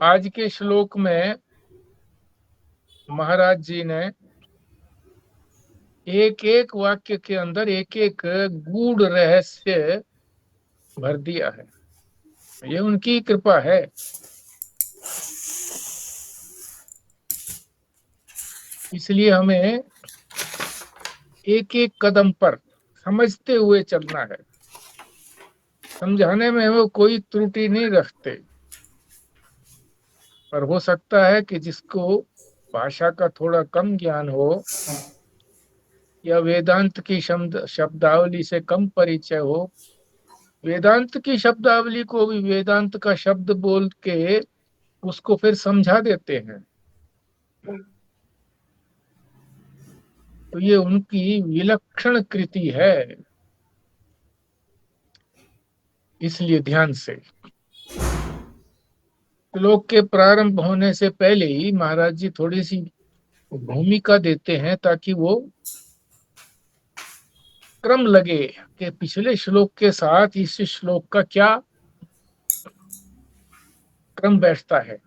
आज के श्लोक में महाराज जी ने एक एक वाक्य के अंदर एक एक गूढ़ रहस्य भर दिया है। ये उनकी कृपा है। इसलिए हमें एक एक कदम पर समझते हुए चलना है। समझाने में वो कोई त्रुटि नहीं रखते, पर हो सकता है कि जिसको भाषा का थोड़ा कम ज्ञान हो या वेदांत की शब्दावली से कम परिचय हो, वेदांत की शब्दावली को भी वेदांत का शब्द बोल के उसको फिर समझा देते हैं। तो ये उनकी विलक्षण कृति है। इसलिए ध्यान से श्लोक के प्रारंभ होने से पहले ही महाराज जी थोड़ी सी भूमिका देते हैं ताकि वो क्रम लगे कि पिछले श्लोक के साथ इस श्लोक का क्या क्रम बैठता है।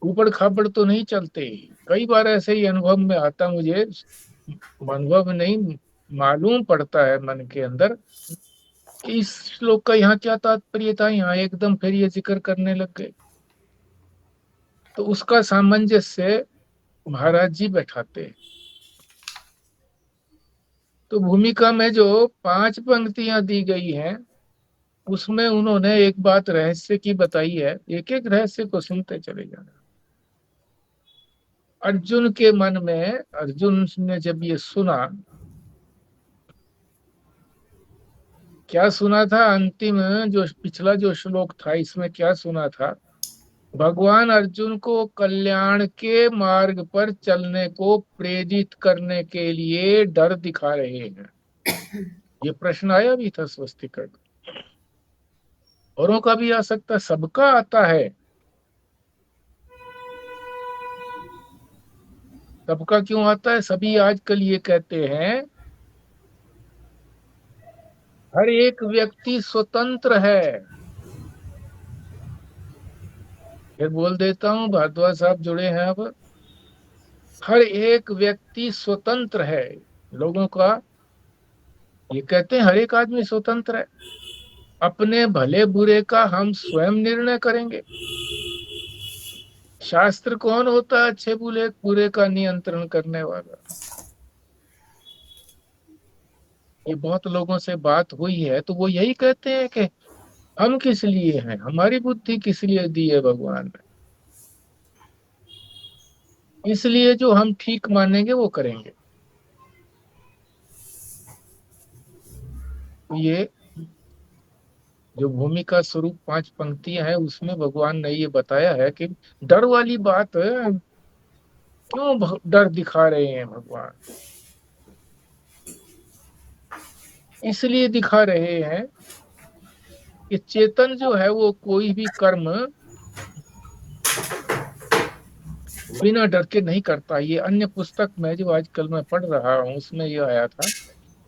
ऊपर खापड़ तो नहीं चलते। कई बार ऐसे ही अनुभव में आता, मुझे अनुभव नहीं मालूम पड़ता है मन के अंदर कि इस श्लोक का यहाँ क्या तात्पर्य था, यहाँ एकदम फिर ये जिक्र करने लग गए। तो उसका सामंजस्य महाराज जी बैठाते हैं। तो भूमिका में जो 5 पंक्तियां दी गई हैं उसमें उन्होंने एक बात रहस्य की बताई है। एक एक रहस्य को सुनते चले जाना। अर्जुन के मन में, अर्जुन ने जब ये सुना, क्या सुना था? अंतिम जो पिछला जो श्लोक था इसमें क्या सुना था? भगवान अर्जुन को कल्याण के मार्ग पर चलने को प्रेरित करने के लिए डर दिखा रहे हैं। ये प्रश्न आया भी था स्वस्तिकरण। औरों का भी आ सकता, सबका आता है। सबका क्यों आता है? सभी आजकल ये कहते हैं हर एक व्यक्ति स्वतंत्र है। फिर बोल देता हूं, भारद्वाज साहब जुड़े हैं अब। हर एक व्यक्ति स्वतंत्र है। लोगों का ये कहते हैं हर एक आदमी स्वतंत्र है, अपने भले बुरे का हम स्वयं निर्णय करेंगे। शास्त्र कौन होता है अच्छे बुरे बुरे का नियंत्रण करने वाला? ये बहुत लोगों से बात हुई है तो वो यही कहते हैं कि हम किस लिए हैं, हमारी बुद्धि किस लिए दी है भगवान ने, इसलिए जो हम ठीक मानेंगे वो करेंगे। तो ये जो भूमिका स्वरूप 5 पंक्तियां हैं उसमें भगवान ने ये बताया है कि डर वाली बात क्यों डर दिखा रहे हैं भगवान? इसलिए दिखा रहे हैं कि चेतन जो है वो कोई भी कर्म बिना डर के नहीं करता। ये अन्य पुस्तक में जो आजकल मैं पढ़ रहा हूं उसमें ये आया था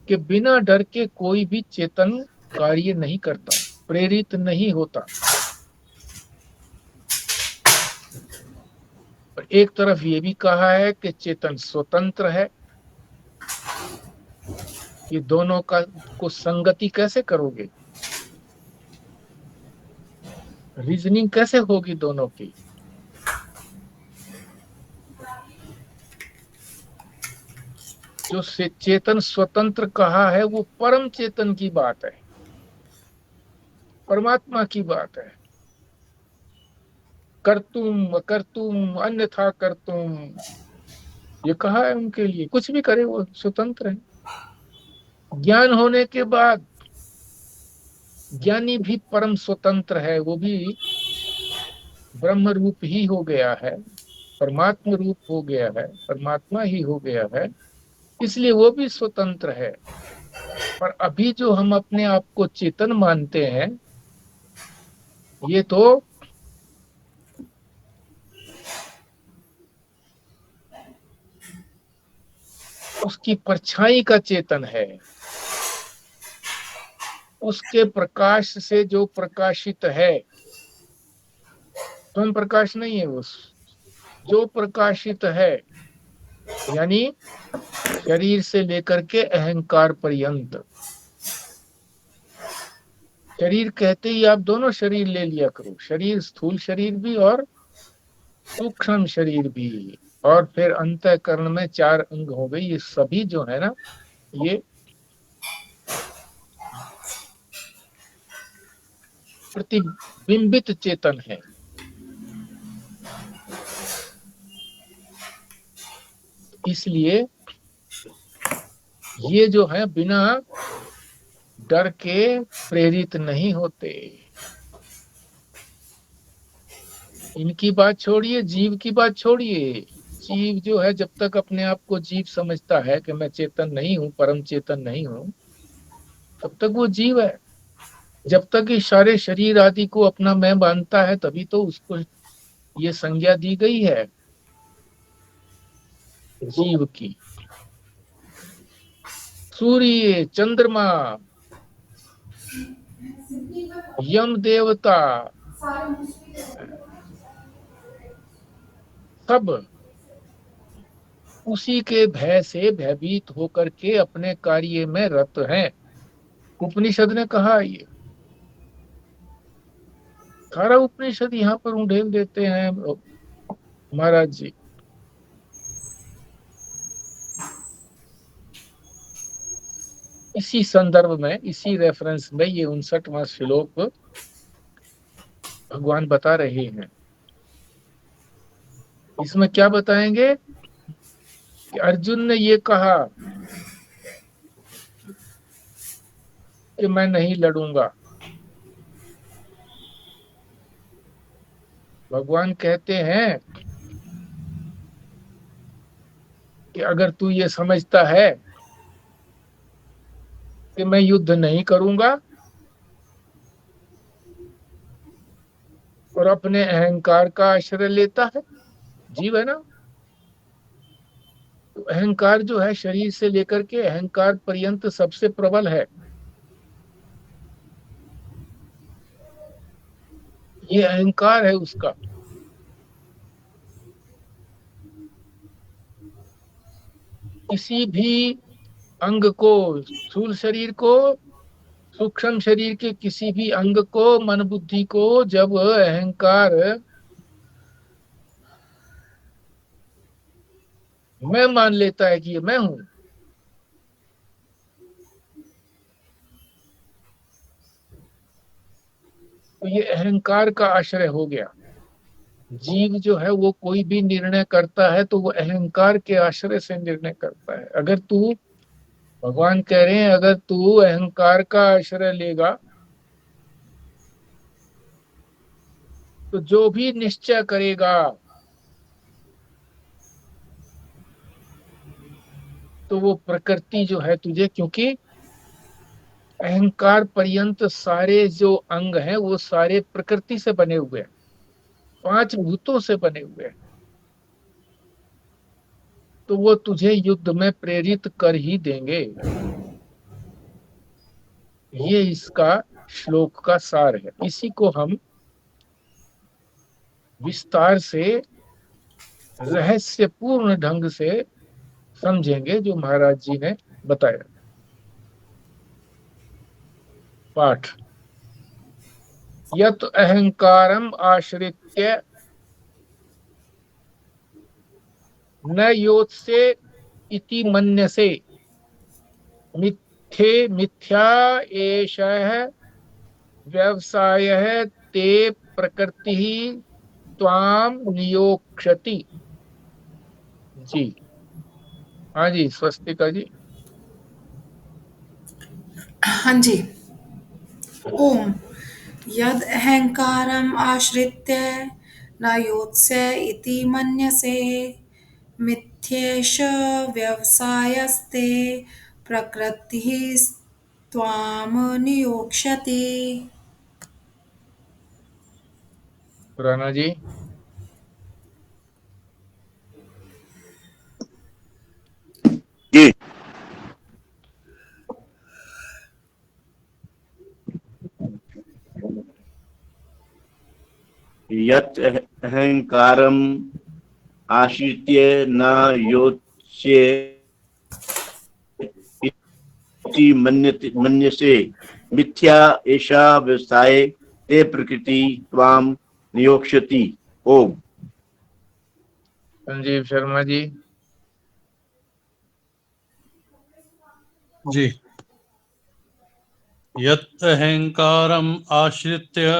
कि बिना डर के कोई भी चेतन कार्य नहीं करता, प्रेरित नहीं होता। और एक तरफ ये भी कहा है कि चेतन स्वतंत्र है। ये दोनों का को संगति कैसे करोगे? रीजनिंग कैसे होगी दोनों की? जो चेतन स्वतंत्र कहा है वो परम चेतन की बात है, परमात्मा की बात है। करतुम अकर्तुम अन्यथा करतुम, ये कहा है उनके लिए। कुछ भी करे वो स्वतंत्र है। ज्ञान होने के बाद ज्ञानी भी परम स्वतंत्र है, वो भी ब्रह्म रूप ही हो गया है, परमात्मा रूप हो गया है, परमात्मा ही हो गया है, इसलिए वो भी स्वतंत्र है। पर अभी जो हम अपने आप को चेतन मानते हैं ये तो उसकी परछाई का चेतन है। उसके प्रकाश से जो प्रकाशित है स्वयं प्रकाश नहीं है वो, जो प्रकाशित है, यानी शरीर से लेकर के अहंकार पर्यंत। शरीर कहते ही आप दोनों शरीर ले लिया करो, शरीर स्थूल शरीर भी और सूक्ष्म शरीर भी। और फिर अंतःकरण में चार अंग हो गई, ये सभी जो है ना, ये प्रतिबिंबित चेतन है। इसलिए ये जो है बिना डर के प्रेरित नहीं होते। इनकी बात छोड़िए, जीव की बात छोड़िए। जीव जो है जब तक अपने आप को जीव समझता है कि मैं चेतन नहीं हूँ, परम चेतन नहीं हूँ, तब तक वो जीव है। जब तक ये सारे शरीर आदि को अपना मैं मानता है, तभी तो उसको ये संज्ञा दी गई है जीव की। सूर्य, चंद्रमा, यम देवता, सब उसी के भय से भयभीत होकर के अपने कार्य में रत हैं। उपनिषद ने कहा ये, सारा उपनिषद यहाँ पर उंडेल देते हैं महाराज जी। इसी संदर्भ में, इसी रेफरेंस में ये 59वां श्लोक भगवान बता रहे हैं। इसमें क्या बताएंगे कि अर्जुन ने ये कहा कि मैं नहीं लड़ूंगा। भगवान कहते हैं कि अगर तू ये समझता है कि मैं युद्ध नहीं करूंगा और अपने अहंकार का आश्रय लेता है, जीव है ना, तो अहंकार जो है शरीर से लेकर के अहंकार पर्यंत सबसे प्रबल है। ये अहंकार है उसका। किसी भी अंग को, स्थूल शरीर को, सूक्ष्म शरीर के किसी भी अंग को, मन बुद्धि को जब अहंकार मैं मान लेता है कि ये मैं हूं, तो ये अहंकार का आश्रय हो गया। जीव जो है वो कोई भी निर्णय करता है तो वो अहंकार के आश्रय से निर्णय करता है। अगर तू, भगवान कह रहे हैं, अगर तू अहंकार का आश्रय लेगा तो जो भी निश्चय करेगा तो वो प्रकृति जो है तुझे, क्योंकि अहंकार पर्यंत सारे जो अंग हैं वो सारे प्रकृति से बने हुए हैं, पांच भूतों से बने हुए हैं, तो वो तुझे युद्ध में प्रेरित कर ही देंगे। ये इसका श्लोक का सार है। इसी को हम विस्तार से, रहस्यपूर्ण ढंग से समझेंगे जो महाराज जी ने बताया। पाठ, यत अहंकारम आश्रित्य न योत्से इति मन्यसे, मिथ्या एषः व्यवसायः ते प्रकृति त्वाम नियोक्ष्यति। जी हाँ जी, स्वस्तिका जी। हाँ जी। ओम। यद अहंकारम आश्रित्य न योत्स्य इति मन्यसे, मिथ्येष व्यवसायस्ते प्रकृतिः त्वाम नियोक्ष्यति। राणा जी। जी। यत् अहंकारम आश्रित्य न योत्स्यति मन्यसे मिथ्या एषा व्यवसाय ते प्रकृति त्वाम नियोक्ष्यति। ओम। संजीव शर्मा जी। जी। यत् अहंकारम आश्रित्य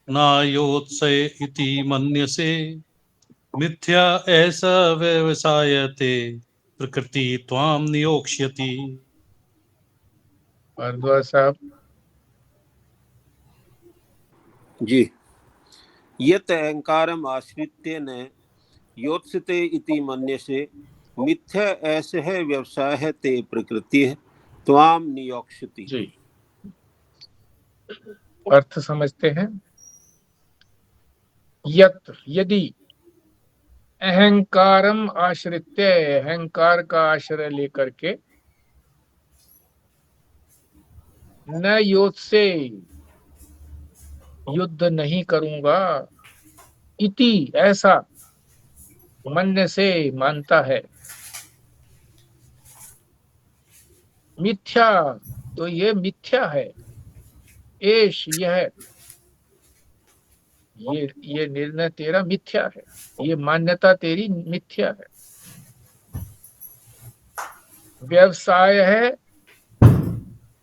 नायोत्सय इति मन्यसे मिथ्या ऐसा व्यवसायते प्रकृति त्वाम नियोक्ष्यति। भारद्वाज साहब। जी। यत् अहंकारम आश्रित्य न योत्स्यते इति मन्यसे मिथ्या ऐसः व्यवसाय ते प्रकृति त्वाम नियोक्ष्यति। जी, अर्थ समझते हैं। यत् यदि अहंकारम आश्रित्य अहंकार का आश्रय लेकर के न योत्से युद्ध नहीं करूंगा इति ऐसा मन्य से मानता है मिथ्या तो ये मिथ्या है एश यह ये निर्णय तेरा मिथ्या है ये मान्यता तेरी मिथ्या है। व्यवसाय है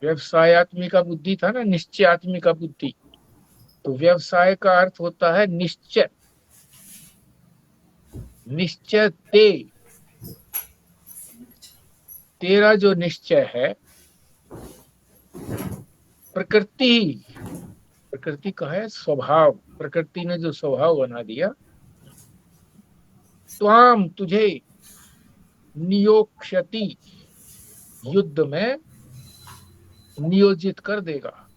व्यवसायत्मिका बुद्धि था ना निश्चयात्मिका बुद्धि तो व्यवसाय का अर्थ होता है निश्चय निश्चय तेरा जो निश्चय है प्रकृति का है स्वभाव प्रकृति ने जो स्वभाव बना दिया त्वाम तुझे नियोक्ष्यति युद्ध में नियोजित कर देगा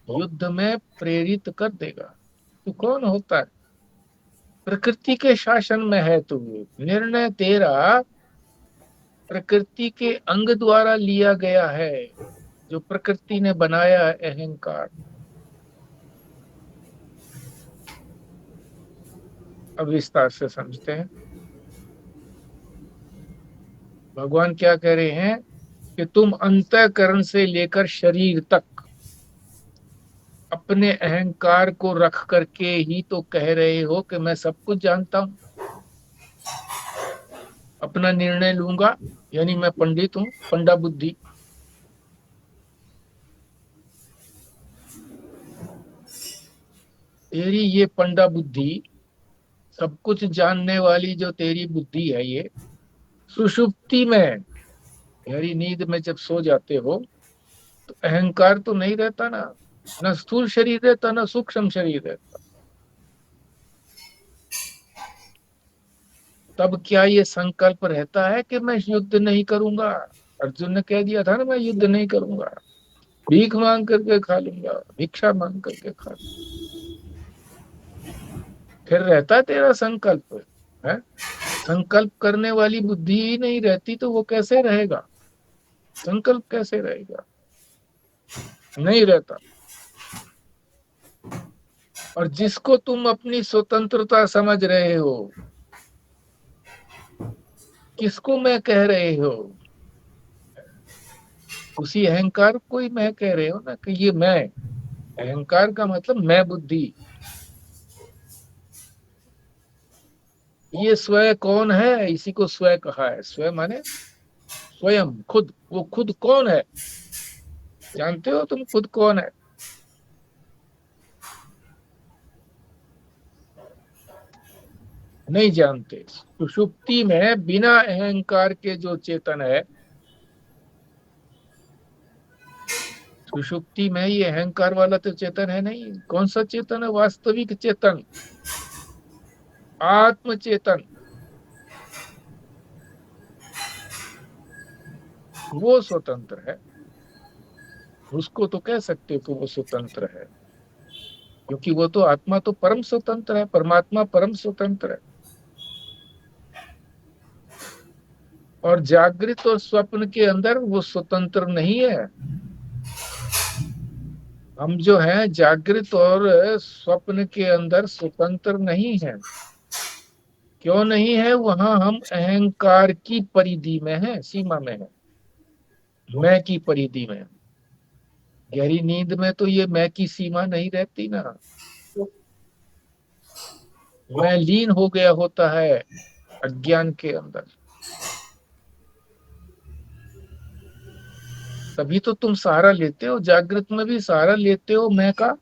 युद्ध में प्रेरित कर देगा। तू कौन होता है प्रकृति के शासन में है तू निर्णय तेरा प्रकृति के अंग द्वारा लिया गया है जो प्रकृति ने बनाया है अहंकार। अब विस्तार से समझते हैं भगवान क्या कह रहे हैं कि तुम अंतःकरण से लेकर शरीर तक अपने अहंकार को रख करके ही तो कह रहे हो कि मैं सब कुछ जानता हूं अपना निर्णय लूंगा यानी मैं पंडित हूं पंडा बुद्धि। तेरी ये पंडा बुद्धि सब कुछ जानने वाली जो तेरी बुद्धि है ये सुषुप्ति में गहरी नींद में जब सो जाते हो तो अहंकार तो नहीं रहता ना न स्थूल शरीर रहता न सूक्ष्म शरीर रहता। तब क्या ये संकल्प रहता है कि मैं युद्ध नहीं करूंगा। अर्जुन ने कह दिया था ना मैं युद्ध नहीं करूंगा भीख मांग करके खा लूंगा भिक्षा मांग करके खा लूंगा। फिर रहता तेरा संकल्प है संकल्प करने वाली बुद्धि ही नहीं रहती तो वो कैसे रहेगा संकल्प कैसे रहेगा नहीं रहता। और जिसको तुम अपनी स्वतंत्रता समझ रहे हो किसको मैं कह रहे हो उसी अहंकार को ही मैं कह रहे हो ना कि ये मैं अहंकार का मतलब मैं बुद्धि। ये स्वयं कौन है इसी को स्वयं कहा है स्वयं माने स्वयं खुद वो खुद कौन है जानते हो तुम खुद कौन है नहीं जानते। सुषुप्ति में बिना अहंकार के जो चेतन है सुषुप्ति में ये अहंकार वाला तो चेतन है नहीं। कौन सा चेतन है वास्तविक चेतन आत्म चेतन वो स्वतंत्र है उसको तो कह सकते हो कि वो स्वतंत्र है क्योंकि वो तो आत्मा तो परम स्वतंत्र है परमात्मा परम स्वतंत्र है। और जागृत और स्वप्न के अंदर वो स्वतंत्र नहीं है हम जो है जागृत और स्वप्न के अंदर स्वतंत्र नहीं है। क्यों नहीं है? वहां हम अहंकार की परिधि में है, सीमा में है, मैं की परिधि में। गहरी नींद में तो ये मैं की सीमा नहीं रहती ना, मैं लीन हो गया होता है अज्ञान के अंदर। तभी तो तुम सहारा लेते हो, जागृत में भी सहारा लेते हो मैं का।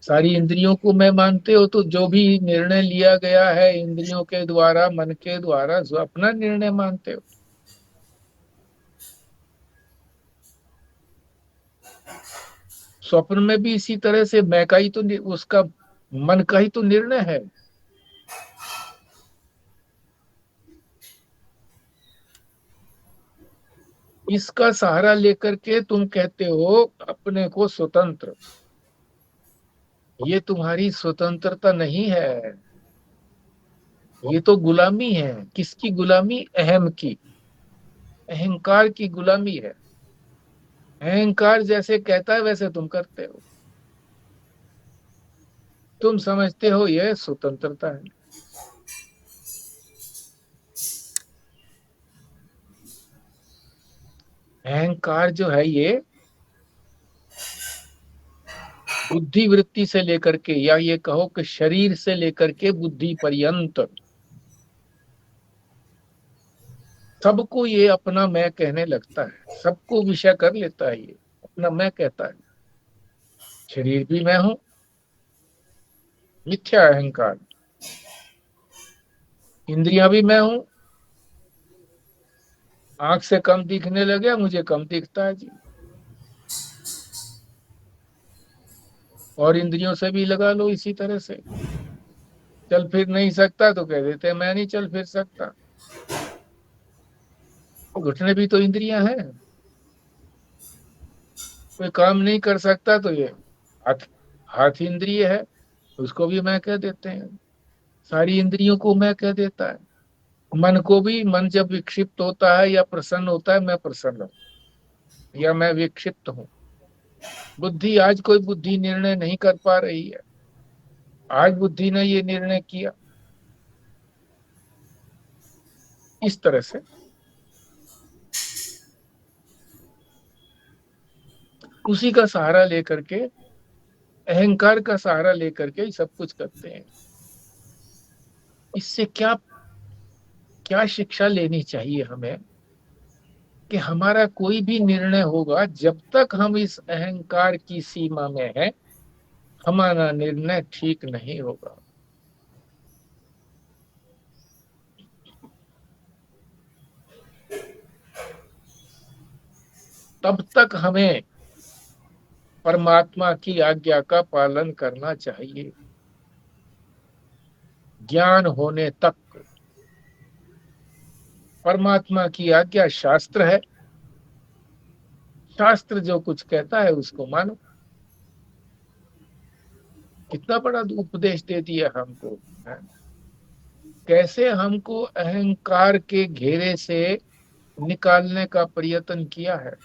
सारी इंद्रियों को मैं मानते हो, तो जो भी निर्णय लिया गया है इंद्रियों के द्वारा, मन के द्वारा, जो अपना निर्णय मानते हो। स्वप्न में भी इसी तरह से मैं का ही तो उसका मन का ही तो निर्णय है। इसका सहारा लेकर के तुम कहते हो अपने को स्वतंत्र। ये तुम्हारी स्वतंत्रता नहीं है, ये तो गुलामी है। किसकी गुलामी? अहम की, अहंकार की गुलामी है। अहंकार जैसे कहता है वैसे तुम करते हो। तुम समझते हो यह स्वतंत्रता है। अहंकार जो है ये बुद्धि वृत्ति से लेकर के, या ये कहो कि शरीर से लेकर के बुद्धि पर्यंत, सबको ये अपना मैं कहने लगता है, सबको विषय कर लेता है, ये अपना मैं कहता है। शरीर भी मैं हूं, मिथ्या अहंकार। इंद्रियां भी मैं हूं, आंख से कम दिखने लगे, मुझे कम दिखता है जी। और इंद्रियों से भी लगा लो इसी तरह से। चल फिर नहीं सकता तो कह देते मैं नहीं चल फिर सकता। घुटने भी तो इंद्रियां हैं। कोई काम नहीं कर सकता तो ये हाथ, हाथ इंद्रिय है, उसको भी मैं कह देते हैं। सारी इंद्रियों को मैं कह देता है। मन को भी, मन जब विक्षिप्त होता है या प्रसन्न होता है, मैं प्रसन्न हूं या मैं विक्षिप्त हूं। बुद्धि, आज कोई बुद्धि निर्णय नहीं कर पा रही है। आज बुद्धि ने ये निर्णय किया। इस तरह से उसी का सहारा लेकर के, अहंकार का सहारा लेकर के सब कुछ करते हैं। इससे क्या क्या शिक्षा लेनी चाहिए हमें? कि हमारा कोई भी निर्णय होगा, जब तक हम इस अहंकार की सीमा में है, हमारा निर्णय ठीक नहीं होगा। तब तक हमें परमात्मा की आज्ञा का पालन करना चाहिए, ज्ञान होने तक। परमात्मा की आज्ञा शास्त्र है, शास्त्र जो कुछ कहता है उसको मानो। कितना बड़ा उपदेश दे दिया हमको है? कैसे हमको अहंकार के घेरे से निकालने का प्रयत्न किया है।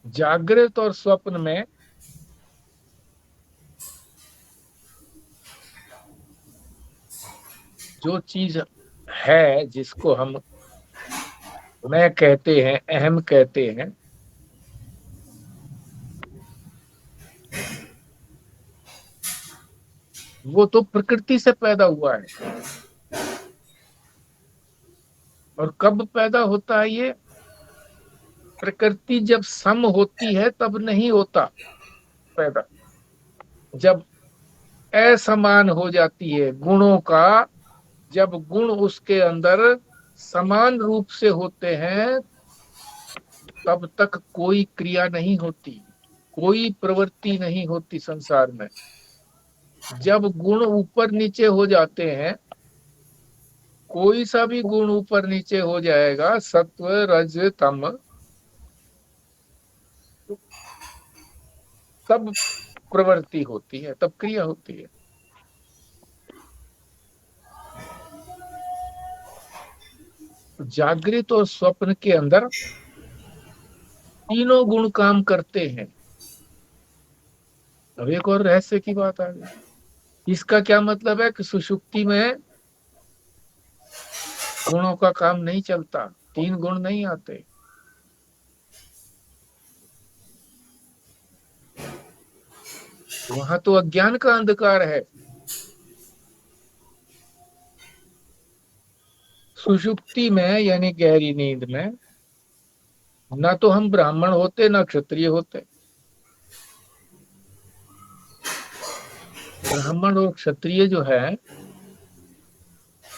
जागृत और स्वप्न में जो चीज है, जिसको हम मैं कहते हैं, अहम कहते हैं, वो तो प्रकृति से पैदा हुआ है। और कब पैदा होता है ये? प्रकृति जब सम होती है तब नहीं होता पैदा। जब असमान हो जाती है गुणों का, जब गुण उसके अंदर समान रूप से होते हैं, तब तक कोई क्रिया नहीं होती, कोई प्रवृत्ति नहीं होती संसार में। जब गुण ऊपर नीचे हो जाते हैं, कोई सा भी गुण ऊपर नीचे हो जाएगा, सत्व रज तम, तब प्रवृत्ति होती है, तब क्रिया होती है। जागृत और स्वप्न के अंदर तीनों गुण काम करते हैं। अब एक और रहस्य की बात आ गई। इसका क्या मतलब है कि सुषुप्ति में गुणों का काम नहीं चलता, तीन गुण नहीं आते। वहां तो अज्ञान का अंधकार है। सुषुप्ति में यानी गहरी नींद में ना तो हम ब्राह्मण होते ना क्षत्रिय होते। ब्राह्मण और क्षत्रिय जो है,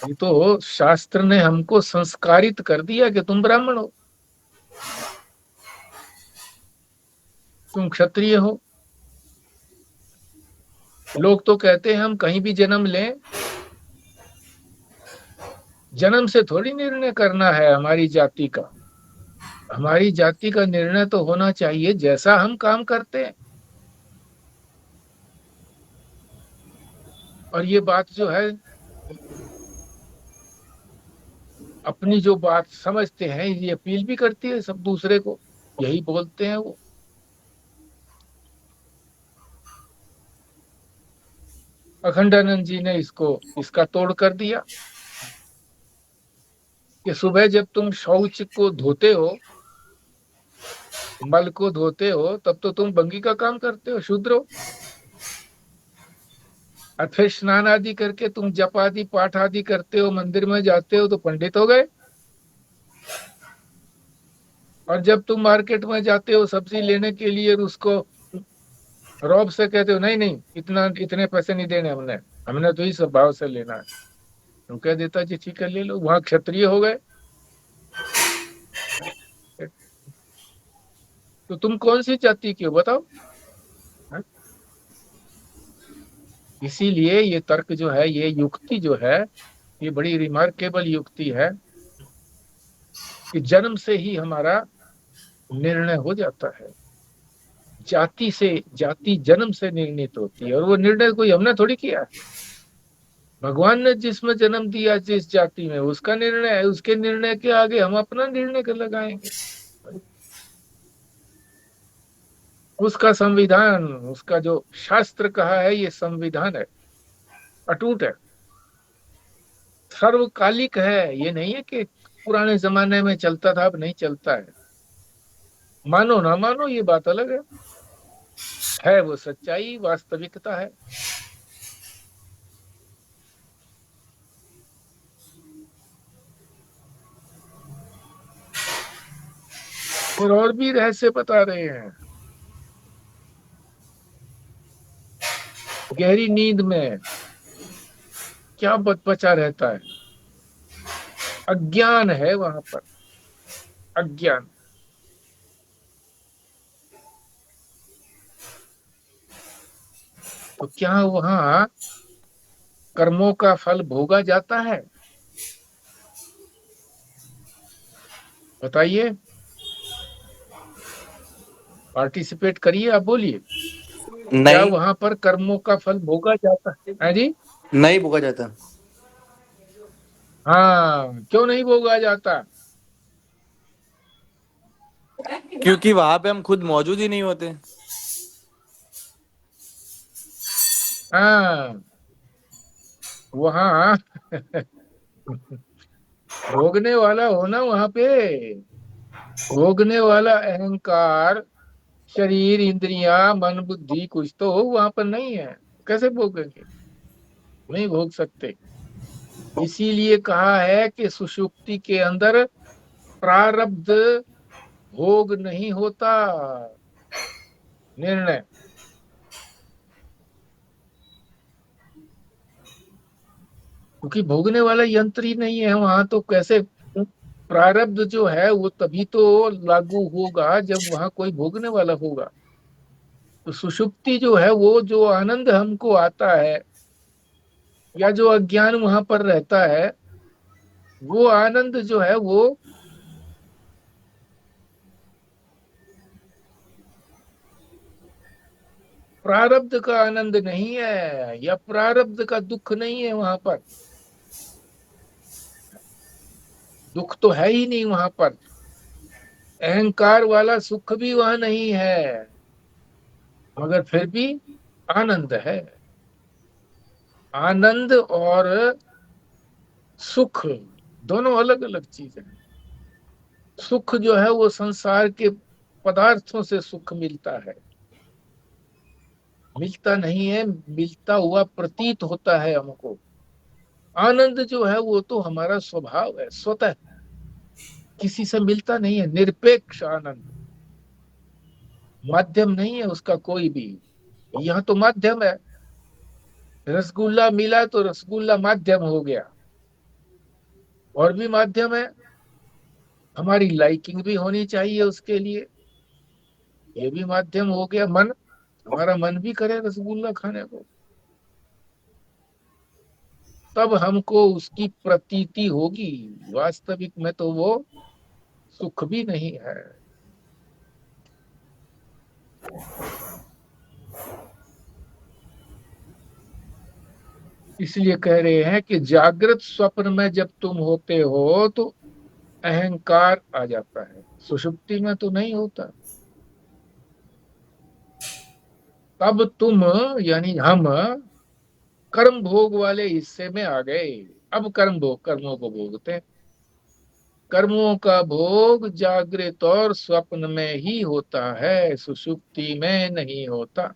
ये तो शास्त्र ने हमको संस्कारित कर दिया कि तुम ब्राह्मण हो, तुम क्षत्रिय हो। लोग तो कहते हैं हम कहीं भी जन्म लें, जन्म से थोड़ी निर्णय करना है हमारी जाति का। हमारी जाति का निर्णय तो होना चाहिए जैसा हम काम करते हैं। और ये बात जो है, अपनी जो बात समझते हैं ये अपील भी करती है सब दूसरे को, यही बोलते हैं वो। अखंडानंद जी ने इसका तोड़ कर दिया कि सुबह जब तुम शौच को धोते हो, मल को धोते हो, तब तो तुम बंगी का काम करते हो, शूद्र हो। और फिर स्नान आदि करके तुम जप आदि पाठ आदि करते हो, मंदिर में जाते हो, तो पंडित हो गए। और जब तुम मार्केट में जाते हो सब्जी लेने के लिए, उसको रौब से कहते हो नहीं नहीं इतने पैसे नहीं देने, हमने हमने तो इस भाव से लेना है, तुम कह देता जी ठीक है ले लो, वहां क्षत्रिय हो गए। तो तुम कौन सी जाति के हो बताओ? हाँ? इसीलिए ये तर्क जो है, ये युक्ति जो है, ये बड़ी रिमार्केबल युक्ति है कि जन्म से ही हमारा निर्णय हो जाता है। जाति जन्म से निर्णित होती है, और वो निर्णय कोई हमने थोड़ी किया है। भगवान ने जिसमें जन्म दिया, जिस जाति में, उसका निर्णय है। उसके निर्णय के आगे हम अपना निर्णय कर लगाएंगे। उसका संविधान, उसका जो शास्त्र कहा है, ये संविधान है, अटूट है, सर्वकालिक है। ये नहीं है कि पुराने जमाने में चलता था अब नहीं चलता है। मानो ना मानो ये बात अलग है वो सच्चाई, वास्तविकता है। और भी रहस्य बता रहे हैं। गहरी नींद में क्या बचा रहता है? अज्ञान है वहां पर, अज्ञान। तो क्या वहां कर्मों का फल भोगा जाता है? बताइए, पार्टिसिपेट करिए, आप बोलिए। क्या नहीं, वहां पर कर्मों का फल भोगा जाता है जी? नहीं भोगा जाता। हाँ, क्यों नहीं भोगा जाता? क्योंकि वहां पे हम खुद मौजूद ही नहीं होते। हाँ, वहां भोगने वाला हो ना वहां पे, भोगने वाला अहंकार, शरीर, इंद्रियां, मन, बुद्धि कुछ तो हो, वहां पर नहीं है। कैसे भोगेंगे? नहीं भोग सकते। इसीलिए कहा है कि सुषुप्ति के अंदर प्रारब्ध भोग नहीं होता, निर्णय। क्योंकि भोगने वाला यंत्र ही नहीं है वहां, तो कैसे प्रारब्ध जो है वो तभी तो लागू होगा जब वहां कोई भोगने वाला होगा। तो सुषुप्ति जो है, वो जो आनंद हमको आता है, या जो अज्ञान वहां पर रहता है, वो आनंद जो है वो प्रारब्ध का आनंद नहीं है, या प्रारब्ध का दुख नहीं है वहां पर। दुख तो है ही नहीं वहां पर, अहंकार वाला सुख भी वहां नहीं है, मगर फिर भी आनंद है। आनंद और सुख दोनों अलग अलग चीजें हैं। सुख जो है वो संसार के पदार्थों से सुख मिलता है, मिलता नहीं है, मिलता हुआ प्रतीत होता है हमको। आनंद जो है वो तो हमारा स्वभाव है, स्वतः, किसी से मिलता नहीं है, निरपेक्ष आनंद, माध्यम नहीं है उसका कोई भी। यहाँ तो माध्यम है, रसगुल्ला मिला तो रसगुल्ला माध्यम हो गया, और भी माध्यम है, हमारी लाइकिंग भी होनी चाहिए उसके लिए, ये भी माध्यम हो गया। मन, हमारा मन भी करे रसगुल्ला खाने को, तब हमको उसकी प्रतीति होगी। वास्तविक में तो वो सुख भी नहीं है। इसलिए कह रहे हैं कि जागृत स्वप्न में जब तुम होते हो तो अहंकार आ जाता है, सुषुप्ति में तो नहीं होता। तब तुम, यानी हम, कर्म भोग वाले हिस्से में आ गए। अब कर्मों को भोगते हैं। कर्मों का भोग जागृत और स्वप्न में ही होता है, सुषुप्ति में नहीं होता।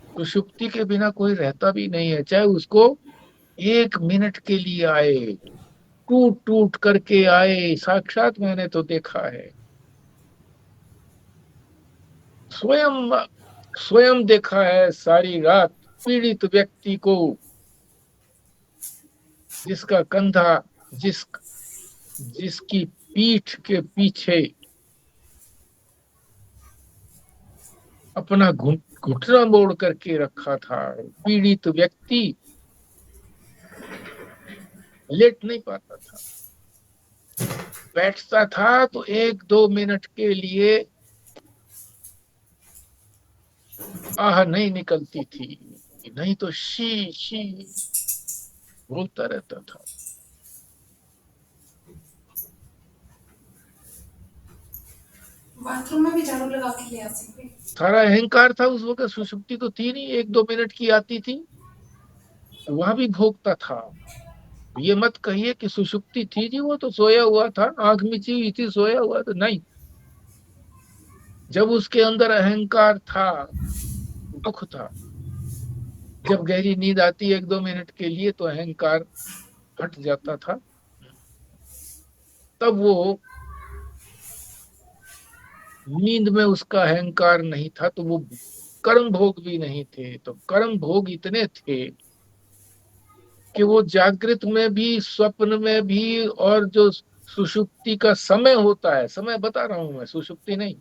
सुषुप्ति के बिना कोई रहता भी नहीं है, चाहे उसको 1 मिनट के लिए आए, टूट टूट करके आए। साक्षात मैंने तो देखा है, स्वयं स्वयं देखा है सारी रात पीड़ित व्यक्ति को, जिसका कंधा, जिसकी पीठ के पीछे अपना घुटना मोड़ करके रखा था। पीड़ित व्यक्ति लेट नहीं पाता था, बैठता था तो 1-2 मिनट के लिए आह नहीं निकलती थी, नहीं तो शी शी बोलता रहता था। बाथरूम में भी झाड़ू लगा के ले आ सकते। सारा अहंकार था उस वक्त, सुषुप्ति तो थी नहीं, 1-2 मिनट की आती थी, वहां भी भोगता था। ये मत कहिए कि सुषुप्ति थी जी, वो तो सोया हुआ था, आंख मिची हुई थी, सोया हुआ तो नहीं। जब उसके अंदर अहंकार था, दुख था, जब गहरी नींद आती 1-2 मिनट के लिए तो अहंकार हट जाता था, तब वो नींद में उसका अहंकार नहीं था, तो वो कर्म भोग भी नहीं थे। तो कर्म भोग इतने थे कि वो जागृत में भी, स्वप्न में भी, और जो सुषुप्ति का समय होता है, समय बता रहा हूं मैं, सुषुप्ति नहीं,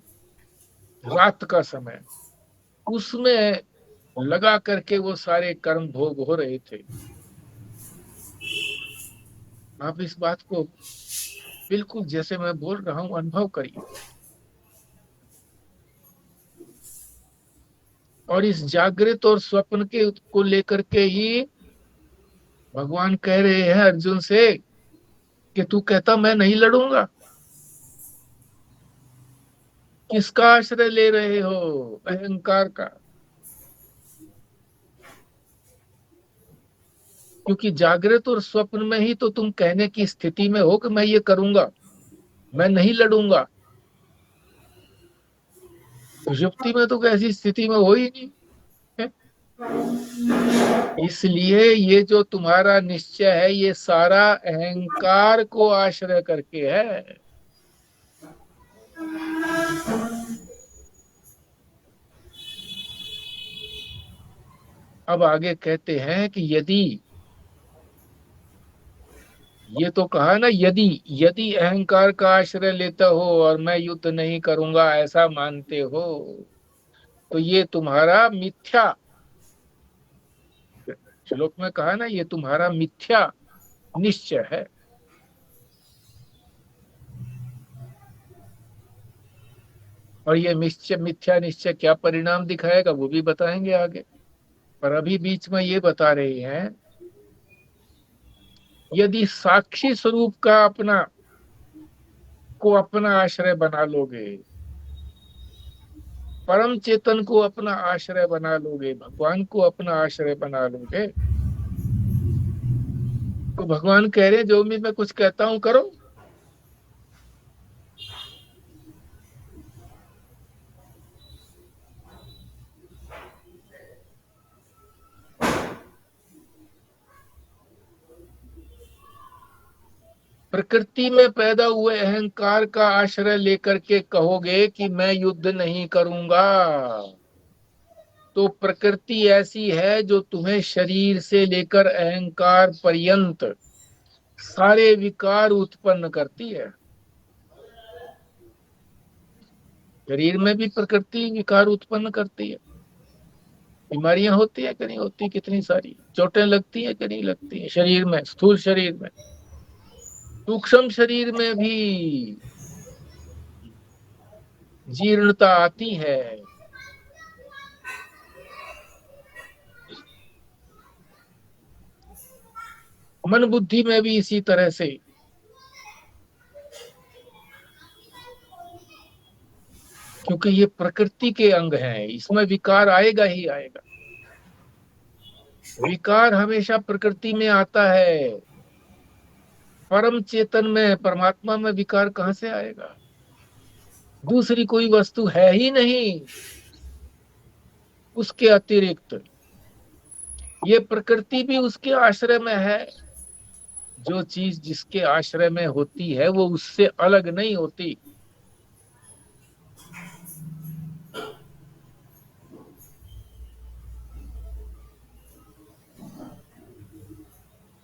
रात का समय, उसमें लगा करके वो सारे कर्म भोग हो रहे थे। आप इस बात को बिल्कुल जैसे मैं बोल रहा हूं अनुभव करिए। और इस जागृत और स्वप्न के को लेकर के ही भगवान कह रहे हैं अर्जुन से कि तू कहता मैं नहीं लड़ूंगा, किसका आश्रय ले रहे हो? अहंकार का। क्योंकि जागृत और स्वप्न में ही तो तुम कहने की स्थिति में हो कि मैं ये करूंगा, मैं नहीं लड़ूंगा। सुषुप्ति में तो ऐसी स्थिति में हो ही नहीं है। इसलिए ये जो तुम्हारा निश्चय है, ये सारा अहंकार को आश्रय करके है। अब आगे कहते हैं कि यदि, ये तो कहा ना, यदि अहंकार का आश्रय लेते हो और मैं युद्ध नहीं करूंगा ऐसा मानते हो, तो ये तुम्हारा मिथ्या, श्लोक में कहा ना, ये तुम्हारा मिथ्या निश्चय है। और ये मिथ्या निश्चय क्या परिणाम दिखाएगा वो भी बताएंगे आगे, पर अभी बीच में ये बता रहे हैं यदि साक्षी स्वरूप का अपना आश्रय बना लोगे, परम चेतन को अपना आश्रय बना लोगे, भगवान को अपना आश्रय बना लोगे, तो भगवान कह रहे जो भी मैं कुछ कहता हूं करो। प्रकृति में पैदा हुए अहंकार का आश्रय लेकर के कहोगे कि मैं युद्ध नहीं करूंगा, तो प्रकृति ऐसी है जो तुम्हें शरीर से लेकर अहंकार पर्यंत सारे विकार उत्पन्न करती है। शरीर में भी प्रकृति विकार उत्पन्न करती है। बीमारियां होती है कि नहीं होती, कितनी सारी चोटें लगती है कि नहीं लगती है शरीर में, स्थूल शरीर में, सूक्ष्म शरीर में भी जीर्णता आती है। मन बुद्धि में भी इसी तरह से। क्योंकि ये प्रकृति के अंग हैं, इसमें विकार आएगा ही आएगा। विकार हमेशा प्रकृति में आता है, परम चेतन में, परमात्मा में विकार कहां से आएगा? दूसरी कोई वस्तु है ही नहीं उसके अतिरिक्त। ये प्रकृति भी उसके आश्रय में है। जो चीज जिसके आश्रय में होती है वो उससे अलग नहीं होती।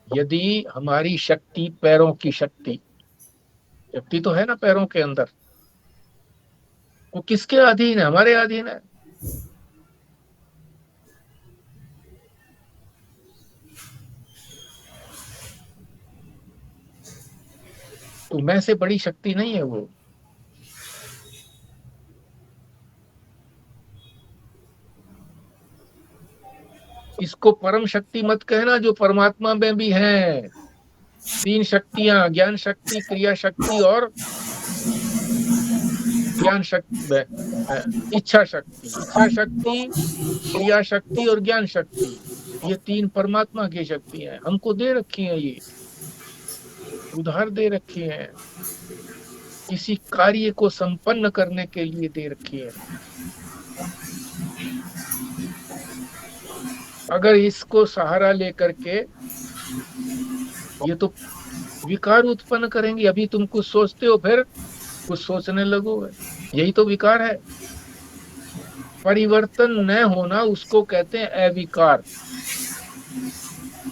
यदि हमारी शक्ति, पैरों की शक्ति तो है ना पैरों के अंदर, वो किसके अधीन है? हमारे अधीन है। तो मैं से बड़ी शक्ति नहीं है वो। इसको परम शक्ति मत कहना, जो परमात्मा में भी है। तीन शक्तियां, ज्ञान शक्ति, क्रिया शक्ति और ज्ञान शक्ति, इच्छा शक्ति। इच्छा शक्ति, क्रिया शक्ति और ज्ञान शक्ति, ये तीन परमात्मा की शक्ति है। हमको दे रखी है, ये उधार दे रखी है, किसी कार्य को संपन्न करने के लिए दे रखी है। अगर इसको सहारा लेकर के ये तो विकार उत्पन्न करेंगे। अभी तुम कुछ सोचते हो, फिर कुछ सोचने लगोगे, यही तो विकार है। परिवर्तन न होना उसको कहते हैं अविकार,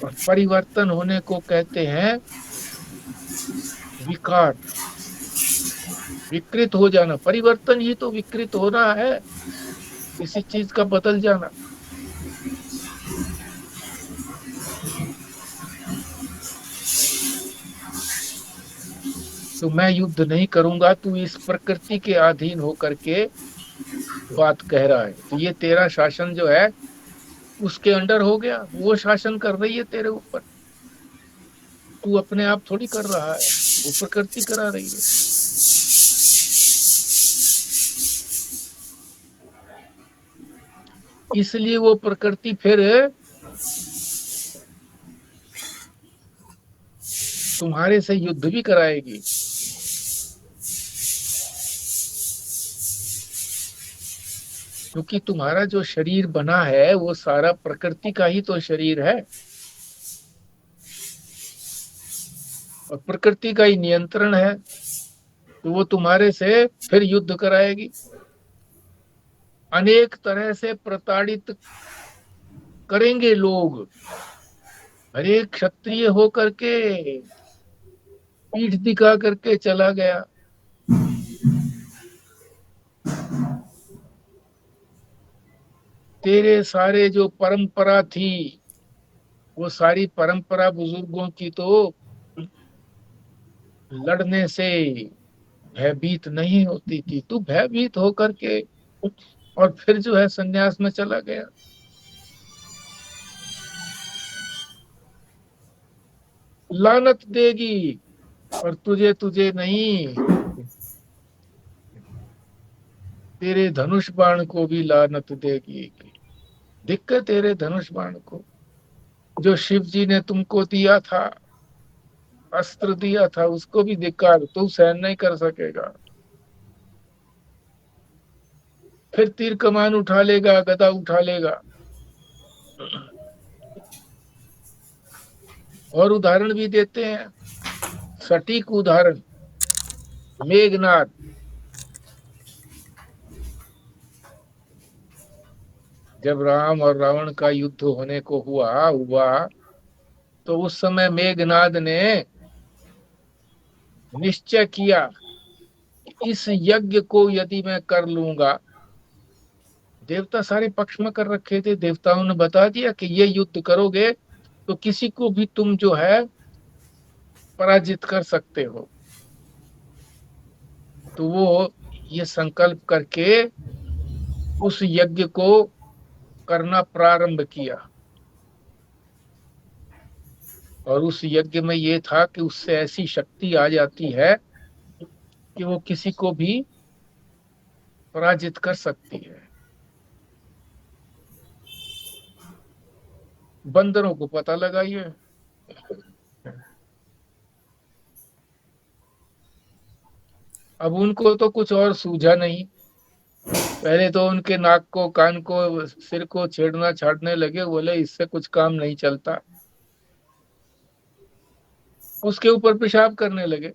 और परिवर्तन होने को कहते हैं विकार। विकृत हो जाना, परिवर्तन ही तो विकृत होना है, किसी चीज का बदल जाना। तो मैं युद्ध नहीं करूंगा, तू इस प्रकृति के अधीन होकर के बात कह रहा है। तो ये तेरा शासन जो है उसके अंडर हो गया, वो शासन कर रही है तेरे ऊपर। तू अपने आप थोड़ी कर रहा है, वो प्रकृति करा रही है। इसलिए वो प्रकृति फिर तुम्हारे से युद्ध भी कराएगी। क्योंकि तुम्हारा जो शरीर बना है वो सारा प्रकृति का ही तो शरीर है, और प्रकृति का ही नियंत्रण है। तो वो तुम्हारे से फिर युद्ध कराएगी। अनेक तरह से प्रताड़ित करेंगे लोग। हरे क्षत्रिय होकर के पीठ दिखा करके चला गया। तेरे सारे जो परंपरा थी, वो सारी परंपरा बुजुर्गों की तो लड़ने से भयभीत नहीं होती थी। तू भयभीत होकर के और फिर जो है संन्यास में चला गया। लानत देगी, और तुझे तुझे नहीं, तेरे धनुष बाण को भी लानत देगी। दिक्कत तेरे धनुष बाण को, जो शिव जी ने तुमको दिया था, अस्त्र दिया था, उसको भी धिक्कार, तू सहन नहीं कर सकेगा। फिर तीर कमान उठा लेगा, गदा उठा लेगा। और उदाहरण भी देते हैं, सटीक उदाहरण, मेघनाद। जब राम और रावण का युद्ध होने को हुआ तो उस समय मेघनाद ने निश्चय किया कि इस यज्ञ को यदि मैं कर लूंगा, देवता सारे पक्ष में कर रखे थे, देवताओं ने बता दिया कि ये युद्ध करोगे तो किसी को भी तुम जो है पराजित कर सकते हो। तो वो ये संकल्प करके उस यज्ञ को करना प्रारंभ किया, और उस यज्ञ में ये था कि उससे ऐसी शक्ति आ जाती है कि वो किसी को भी पराजित कर सकती है। बंदरों को पता लगा ये, अब उनको तो कुछ और सूझा नहीं। पहले तो उनके नाक को, कान को, सिर को छेड़ना छाड़ने लगे, बोले इससे कुछ काम नहीं चलता। उसके ऊपर पेशाब करने लगे।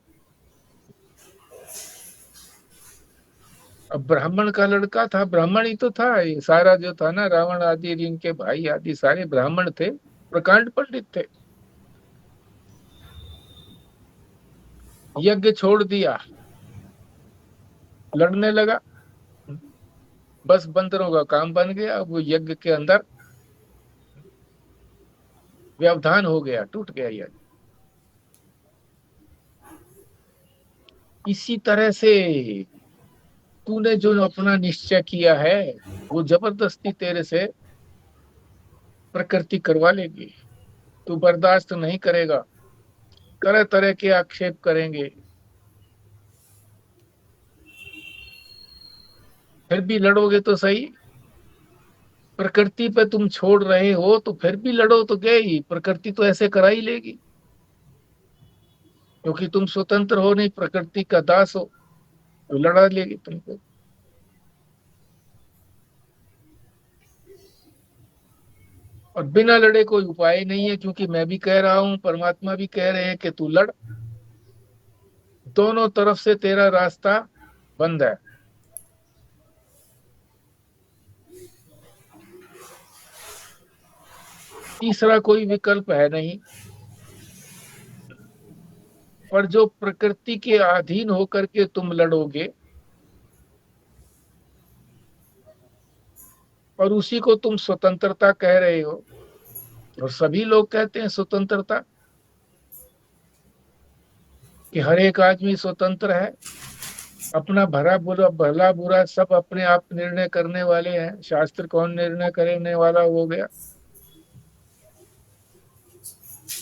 अब ब्राह्मण का लड़का था, ब्राह्मण ही तो था, ये सारा जो था ना, रावण आदि, इनके भाई आदि सारे ब्राह्मण थे, प्रकांड पंडित थे। यज्ञ छोड़ दिया, लड़ने लगा, बस बंदरों का काम बन गया। वो यज्ञ के अंदर व्यवधान हो गया, टूट गया यज्ञ। इसी तरह से तूने जो अपना निश्चय किया है, वो जबरदस्ती तेरे से प्रकृति करवा लेगी। तू बर्दाश्त नहीं करेगा, तरह तरह के आक्षेप करेंगे, फिर भी लड़ोगे तो सही। प्रकृति पे तुम छोड़ रहे हो तो फिर भी लड़ो तो क्या ही, प्रकृति तो ऐसे करा ही लेगी, क्योंकि तुम स्वतंत्र हो नहीं, प्रकृति का दास हो, तो लड़ा लेगी तुमको। और बिना लड़े कोई उपाय नहीं है, क्योंकि मैं भी कह रहा हूं, परमात्मा भी कह रहे हैं कि तू लड़। दोनों तरफ से तेरा रास्ता बंद है। तीसरा कोई विकल्प है नहीं। पर जो प्रकृति के अधीन होकर के तुम लड़ोगे, और उसी को तुम स्वतंत्रता कह रहे हो, और सभी लोग कहते हैं स्वतंत्रता, कि हर एक आदमी स्वतंत्र है, अपना भला बुरा सब अपने आप निर्णय करने वाले हैं, शास्त्र कौन निर्णय करने वाला हो गया।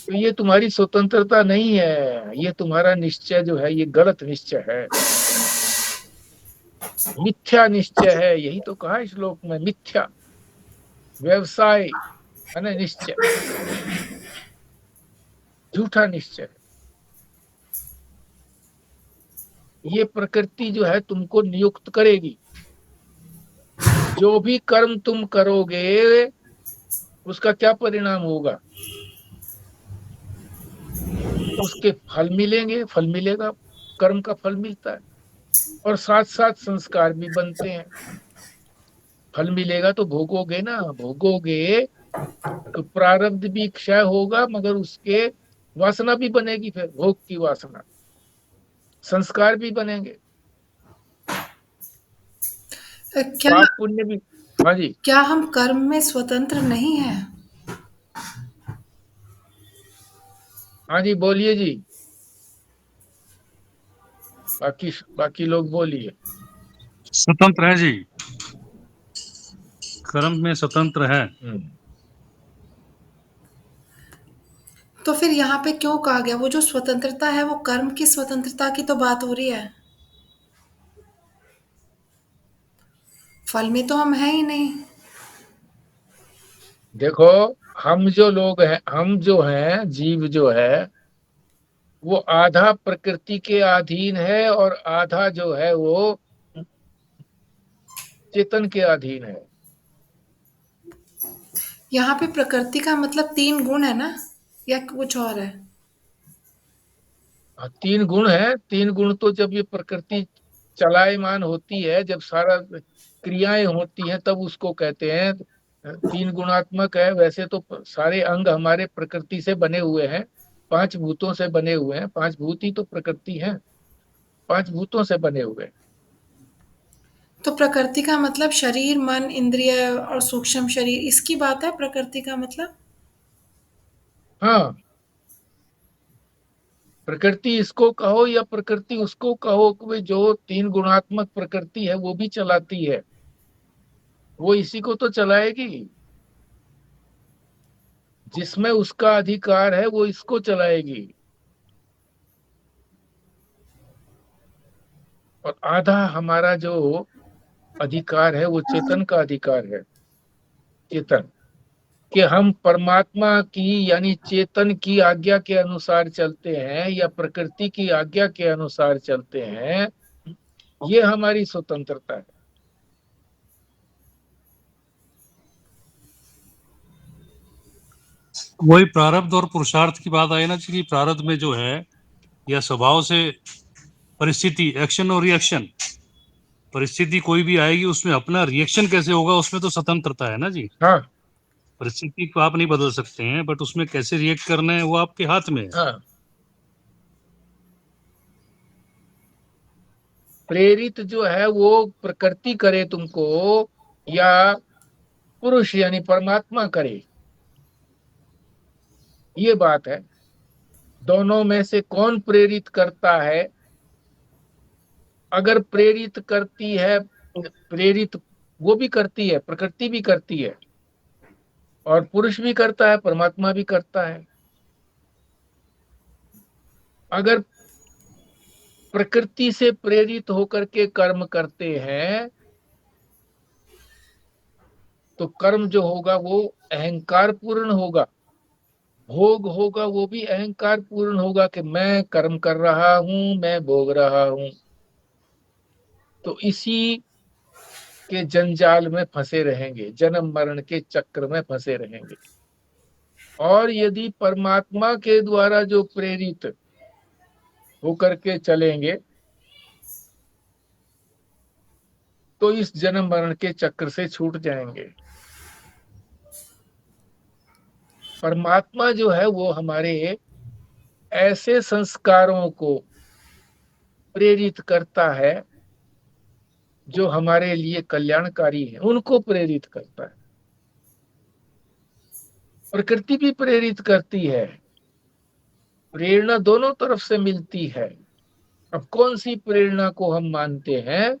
तो ये तुम्हारी स्वतंत्रता नहीं है, ये तुम्हारा निश्चय जो है, ये गलत निश्चय है, मिथ्या निश्चय है। यही तो कहा श्लोक में, मिथ्या व्यवसाय है निश्चय, झूठा निश्चय। ये प्रकृति जो है तुमको नियुक्त करेगी। जो भी कर्म तुम करोगे उसका क्या परिणाम होगा, उसके फल मिलेंगे, फल मिलेगा, कर्म का फल मिलता है, और साथ साथ संस्कार भी बनते हैं। फल मिलेगा तो भोगोगे ना, भोगोगे तो प्रारब्ध भी क्षय होगा, मगर उसके वासना भी बनेगी, फिर भोग की वासना, संस्कार भी बनेंगे, क्या पाप पुण्य भी। हाँ जी, क्या हम कर्म में स्वतंत्र नहीं है? हाँ जी, बोलिए जी, बाकी लोग बोलिए। स्वतंत्र है जी, कर्म में स्वतंत्र है। तो फिर यहाँ पे क्यों कहा गया वो जो स्वतंत्रता है वो कर्म की स्वतंत्रता की तो बात हो रही है, फल में तो हम हैं ही नहीं। देखो, हम जो लोग हैं, हम जो हैं, जीव जो है, वो आधा प्रकृति के अधीन है और आधा जो है वो चेतन के अधीन है। यहाँ पे प्रकृति का मतलब 3 गुण है ना, या कुछ और है? हाँ, 3 गुण है। 3 गुण तो जब ये प्रकृति चलायमान होती है, जब सारा क्रियाएं होती हैं, तब उसको कहते हैं 3 गुणात्मक है। वैसे तो सारे अंग हमारे प्रकृति से बने हुए हैं, 5 भूतों से बने हुए हैं। 5 भूत ही तो प्रकृति है, 5 भूतों से बने हुए हैं। तो प्रकृति का मतलब शरीर, मन, इंद्रिय और सूक्ष्म शरीर, इसकी बात है प्रकृति का मतलब? हाँ, प्रकृति इसको कहो या प्रकृति उसको कहो, कि जो 3 गुणात्मक प्रकृति है वो भी चलाती है, वो इसी को तो चलाएगी। जिसमें उसका अधिकार है वो इसको चलाएगी। और आधा हमारा जो अधिकार है वो चेतन का अधिकार है। चेतन, कि हम परमात्मा की यानी चेतन की आज्ञा के अनुसार चलते हैं या प्रकृति की आज्ञा के अनुसार चलते हैं, ये हमारी स्वतंत्रता है। वही प्रारब्ध और पुरुषार्थ की बात आई ना जी, प्रारब्ध में जो है या स्वभाव से परिस्थिति, एक्शन और रिएक्शन, परिस्थिति कोई भी आएगी उसमें अपना रिएक्शन कैसे होगा, उसमें तो स्वतंत्रता है ना जी। हाँ परिस्थिति को आप नहीं बदल सकते हैं, बट उसमें कैसे रिएक्ट करना है वो आपके हाथ में है। हाँ, प्रेरित जो है वो प्रकृति करे तुमको या पुरुष यानी परमात्मा करे, ये बात है। दोनों में से कौन प्रेरित करता है? अगर प्रेरित करती है, प्रेरित वो भी करती है, प्रकृति भी करती है, और पुरुष भी करता है, परमात्मा भी करता है। अगर प्रकृति से प्रेरित होकर के कर्म करते हैं तो कर्म जो होगा वो अहंकार पूर्ण होगा। भोग होगा वो भी अहंकार पूर्ण होगा कि मैं कर्म कर रहा हूं, मैं भोग रहा हूं। तो इसी के जंजाल में फंसे रहेंगे, जन्म मरण के चक्र में फंसे रहेंगे। और यदि परमात्मा के द्वारा जो प्रेरित होकर के चलेंगे तो इस जन्म मरण के चक्र से छूट जाएंगे। परमात्मा जो है वो हमारे ऐसे संस्कारों को प्रेरित करता है जो हमारे लिए कल्याणकारी है, उनको प्रेरित करता है। प्रकृति भी प्रेरित करती है, प्रेरणा दोनों तरफ से मिलती है। अब कौन सी प्रेरणा को हम मानते हैं?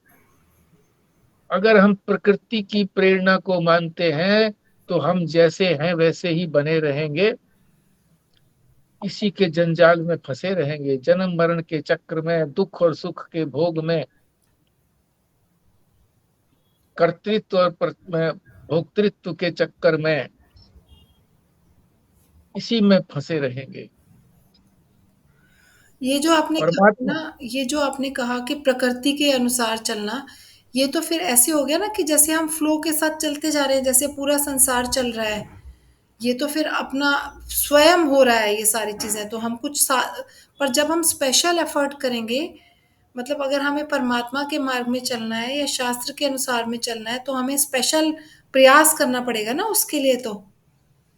अगर हम प्रकृति की प्रेरणा को मानते हैं तो हम जैसे हैं वैसे ही बने रहेंगे, इसी के जंजाल में फंसे रहेंगे, जन्म मरण के चक्र में, दुख और सुख के भोग में, कर्तृत्व और भोक्तृत्व के चक्कर में, इसी में फंसे रहेंगे। ये जो आपने कहा परमात्मा, ना, ये जो आपने कहा कि प्रकृति के अनुसार चलना, ये तो फिर ऐसे हो गया ना कि जैसे हम फ्लो के साथ चलते जा रहे हैं, जैसे पूरा संसार चल रहा है। ये तो फिर अपना स्वयं हो रहा है ये सारी चीजें, तो हम पर जब हम स्पेशल एफर्ट करेंगे, मतलब अगर हमें परमात्मा के मार्ग में चलना है या शास्त्र के अनुसार में चलना है, तो हमें स्पेशल प्रयास करना पड़ेगा ना उसके लिए तो।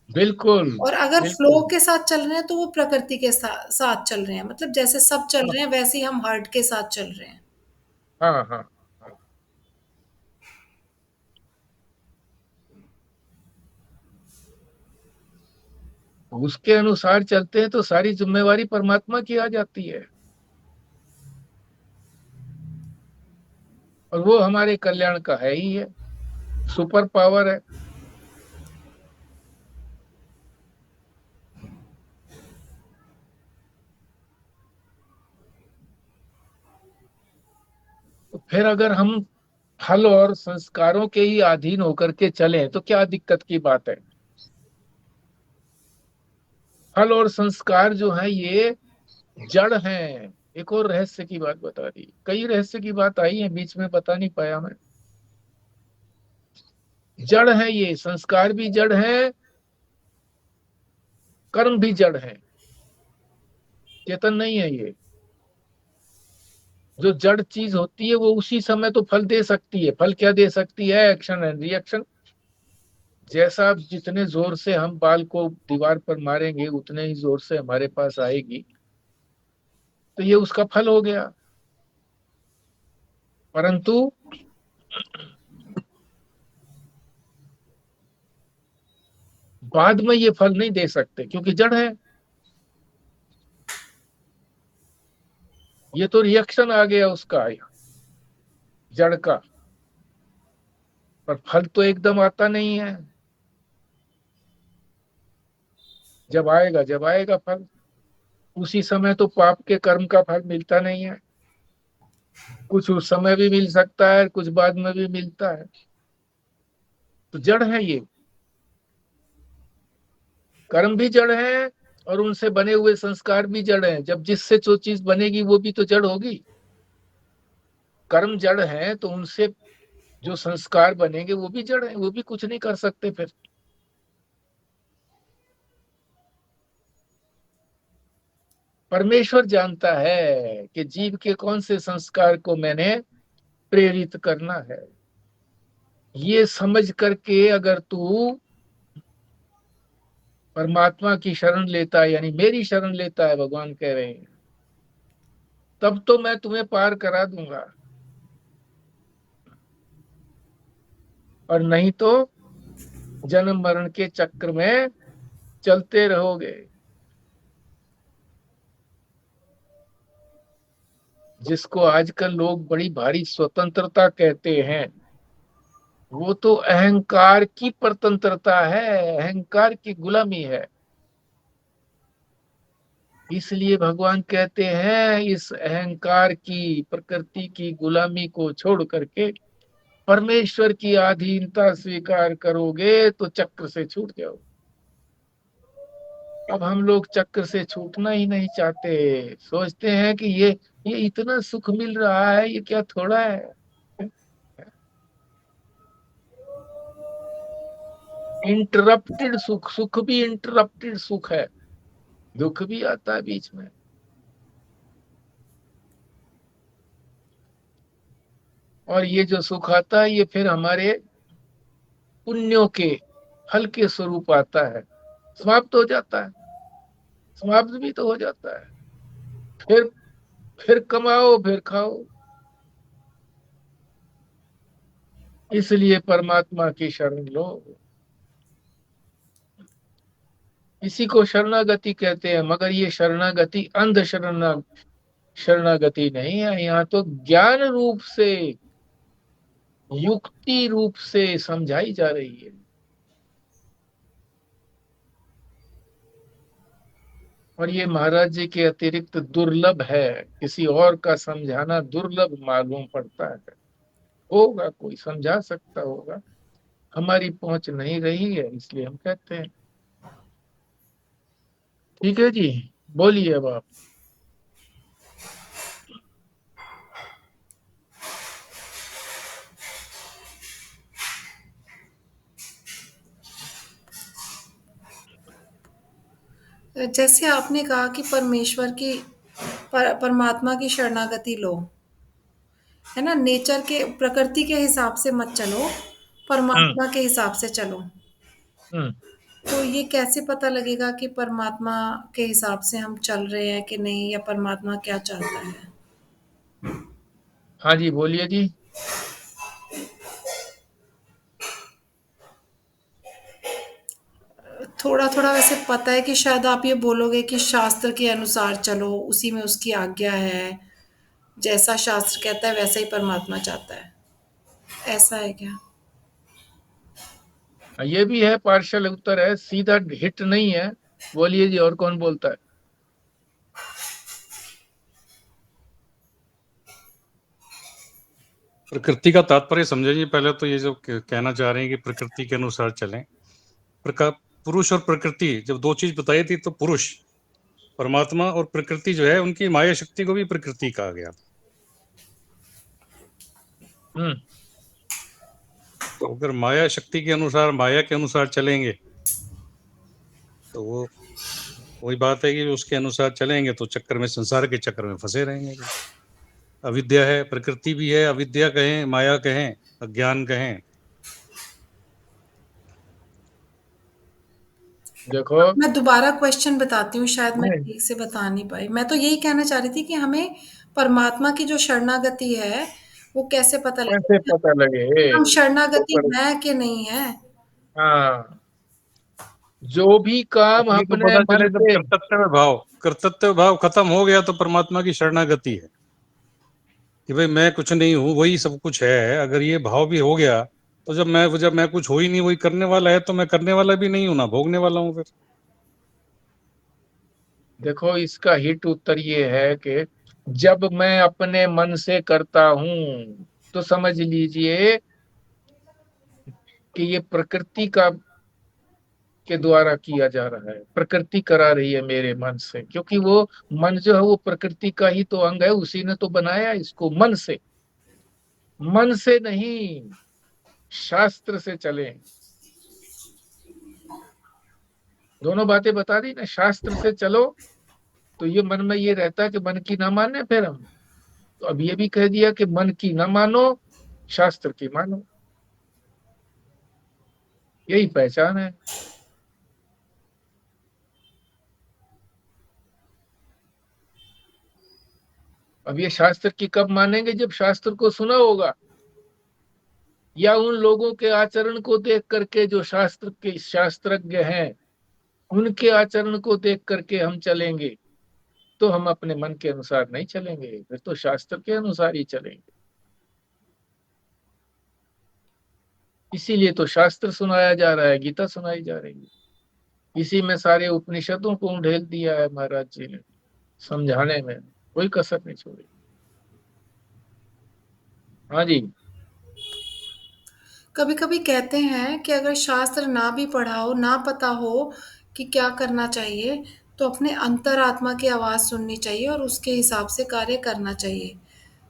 बिल्कुल और अगर फ्लो बिल्कुल। के साथ चल रहे हैं तो वो प्रकृति के साथ चल रहे हैं, मतलब जैसे सब चल हाँ रहे हैं वैसे ही हम हार्ट के साथ चल रहे हैं। हाँ हाँ हाँ। उसके अनुसार चलते हैं तो सारी जिम्मेवारी परमात्मा की आ जाती है, और वो हमारे कल्याण का है ही है, सुपर पावर है। फिर अगर हम फल और संस्कारों के ही अधीन होकर के चलें तो क्या दिक्कत की बात है? फल और संस्कार जो है ये जड़ हैं। एक और रहस्य की बात बता दी, कई रहस्य की बात आई है बीच में, बता नहीं पाया मैं। जड़ है, ये संस्कार भी जड़ है, कर्म भी जड़ है, चेतन नहीं है ये। जो जड़ चीज होती है वो उसी समय तो फल दे सकती है। फल क्या दे सकती है? Action and reaction. जैसा आप जितने जोर से हम बाल को दीवार पर मारेंगे उतने ही जोर से हमारे पास आएगी, तो ये उसका फल हो गया। परंतु बाद में ये फल नहीं दे सकते क्योंकि जड़ है। ये तो रिएक्शन आ गया उसका, जड़ का। पर फल तो एकदम आता नहीं है। जब आएगा फल, उसी समय तो पाप के कर्म का फल मिलता नहीं है। कुछ उस समय भी मिल सकता है, कुछ बाद में भी मिलता है। तो जड़ है ये, कर्म भी जड़ है और उनसे बने हुए संस्कार भी जड़ हैं। जब जिससे जो चीज बनेगी वो भी तो जड़ होगी। कर्म जड़ है तो उनसे जो संस्कार बनेंगे वो भी जड़ है, वो भी कुछ नहीं कर सकते फिर। परमेश्वर जानता है कि जीव के कौन से संस्कार को मैंने प्रेरित करना है। ये समझ करके अगर तू परमात्मा की शरण लेता है, यानी मेरी शरण लेता है, भगवान कह रहे हैं, तब तो मैं तुम्हें पार करा दूंगा। और नहीं तो जन्म मरण के चक्र में चलते रहोगे। जिसको आजकल लोग बड़ी भारी स्वतंत्रता कहते हैं, वो तो अहंकार की परतंत्रता है, अहंकार की गुलामी है। इसलिए भगवान कहते हैं इस अहंकार की, प्रकृति की गुलामी को छोड़ करके परमेश्वर की अधीनता स्वीकार करोगे तो चक्र से छूट जाओ। अब हम लोग चक्र से छूटना ही नहीं चाहते। सोचते हैं कि ये इतना सुख मिल रहा है, ये क्या थोड़ा है। इंटरप्टेड सुख, सुख भी इंटरप्टेड सुख है, दुख भी आता है बीच में। और ये जो सुख आता है ये फिर हमारे पुण्यों के फल के स्वरूप आता है। समाप्त हो जाता है, समाप्त भी तो हो जाता है। फिर फिर कमाओ, फिर खाओ। इसलिए परमात्मा की शरण लो। इसी को शरणागति कहते हैं। मगर ये शरणागति अंध शरणागति नहीं है। यहाँ तो ज्ञान रूप से, युक्ति रूप से समझाई जा रही है। और ये महाराज जी के अतिरिक्त दुर्लभ है, किसी और का समझाना दुर्लभ मालूम पड़ता है। होगा कोई समझा सकता होगा, हमारी पहुंच नहीं रही है, इसलिए हम कहते हैं। ठीक है जी, बोलिए अब आप। जैसे आपने कहा कि परमेश्वर की परमात्मा की शरणागति लो, है ना? नेचर के, प्रकृति के हिसाब से मत चलो, हम्म परमात्मा के हिसाब से चलो। हम्म तो ये कैसे पता लगेगा कि परमात्मा के हिसाब से हम चल रहे हैं कि नहीं, या परमात्मा क्या चाहता है? हाँ जी, बोलिए जी। थोड़ा थोड़ा वैसे पता है कि शायद आप ये बोलोगे कि शास्त्र के अनुसार चलो, उसी में उसकी आज्ञा है, जैसा शास्त्र कहता है वैसा ही परमात्मा चाहता है, ऐसा है क्या? ये भी है, पार्शल उत्तर है, सीधा हिट नहीं है। बोलिए जी, और कौन बोलता है? प्रकृति का तात्पर्य समझिए। पहले तो ये जो कहना चाह रहे हैं कि प्रकृति के अनुसार चलें, पुरुष और प्रकृति जब दो चीज बताई थी, तो पुरुष परमात्मा और प्रकृति जो है उनकी माया शक्ति को भी प्रकृति कहा गया। हम्म तो अगर माया शक्ति के अनुसार, माया के अनुसार चलेंगे, तो वो वही बात है कि उसके अनुसार चलेंगे तो चक्कर में, संसार के चक्कर में फंसे रहेंगे। अविद्या है, प्रकृति भी है, अविद्या कहें, माया कहें, अज्ञान कहें। देखो मैं दोबारा क्वेश्चन बताती हूँ, शायद मैं नहीं, ठीक से बता नहीं पाई। मैं तो यही कहना चाह रही थी कि हमें परमात्मा की जो शरणागति है वो कैसे पता कैसे लगे, पता लगे? हम तो शरणागति है कि नहीं है। हाँ, जो भी काम तभी तो अपने पता मन चले जब से, कर्तव्य भाव खत्म हो गया तो परमात्मा की शरणागति है कि भाई मैं कुछ नहीं हूँ, वही सब कुछ है। अगर ये भाव भी हो गया तो जब मैं कुछ हो ही नहीं, वही करने वाला है, तो मैं करने वाला भी नहीं हूं ना भोगने वाला हूँ फिर। देखो इसका हिट उत्तर ये है कि जब मैं अपने मन से करता हूं तो समझ लीजिए कि ये प्रकृति का के द्वारा किया जा रहा है, प्रकृति करा रही है मेरे मन से, क्योंकि वो मन जो है वो प्रकृति का ही तो अंग है, उसी ने तो बनाया इसको मन से। मन से नहीं, शास्त्र से चले। दोनों बातें बता दी ना, शास्त्र से चलो तो ये मन में ये रहता है कि मन की ना माने फिर हम, तो अब ये भी कह दिया कि मन की ना मानो, शास्त्र की मानो। यही पहचान है। अब ये शास्त्र की कब मानेंगे? जब शास्त्र को सुना होगा, या उन लोगों के आचरण को देख करके जो शास्त्र के शास्त्रज्ञ हैं, उनके आचरण को देख करके हम चलेंगे। तो हम अपने मन के अनुसार नहीं चलेंगे, फिर तो शास्त्र के अनुसार ही चलेंगे। इसीलिए तो शास्त्र सुनाया जा रहा है, गीता सुनाई जा रही है। इसी में सारे उपनिषदों को ढेल दिया है महाराज जी ने, समझाने में कोई कसर नहीं छोड़ी। हाँ जी। कभी कभी कहते हैं कि अगर शास्त्र ना भी पढ़ा हो, ना पता हो कि क्या करना चाहिए, तो अपने अंतरात्मा की आवाज़ सुननी चाहिए और उसके हिसाब से कार्य करना चाहिए।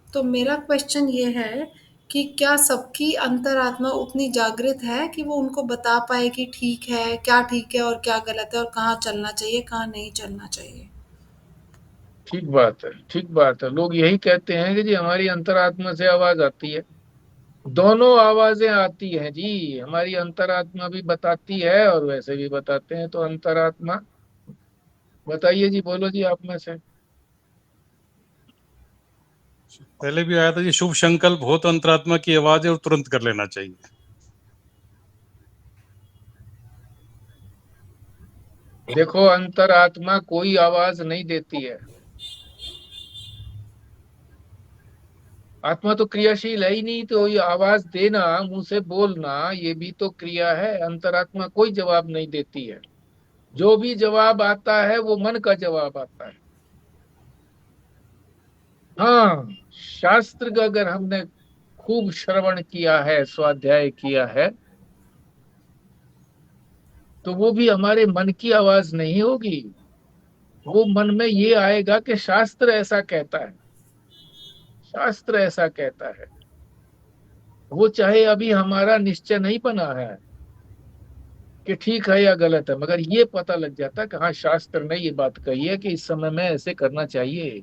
तो मेरा क्वेश्चन ये है कि क्या सबकी अंतरात्मा उतनी जागृत है कि वो उनको बता पाए कि ठीक है, क्या ठीक है और क्या गलत है, और कहाँ चलना चाहिए, कहाँ नहीं चलना चाहिए। ठीक बात है, ठीक बात है। लोग यही कहते हैं कि जी हमारी अंतरात्मा से आवाज आती है। दोनों आवाजें आती हैं जी, हमारी अंतरात्मा भी बताती है और वैसे भी बताते हैं। तो अंतरात्मा बताइए जी, बोलो जी आप में से। पहले भी आया था जी, शुभ संकल्प हो तो अंतरात्मा की आवाज है और तुरंत कर लेना चाहिए। देखो अंतरात्मा कोई आवाज नहीं देती है। आत्मा तो क्रियाशील है ही नहीं, तो ये आवाज देना, मुंह से बोलना, ये भी तो क्रिया है। अंतरात्मा कोई जवाब नहीं देती है। जो भी जवाब आता है वो मन का जवाब आता है। हाँ, शास्त्र का अगर हमने खूब श्रवण किया है, स्वाध्याय किया है, तो वो भी हमारे मन की आवाज नहीं होगी। वो मन में ये आएगा कि शास्त्र ऐसा कहता है, शास्त्र ऐसा कहता है। वो चाहे अभी हमारा निश्चय नहीं बना है कि ठीक है या गलत है, मगर ये पता लग जाता है कि हाँ शास्त्र ने ये बात कही है कि इस समय में ऐसे करना चाहिए।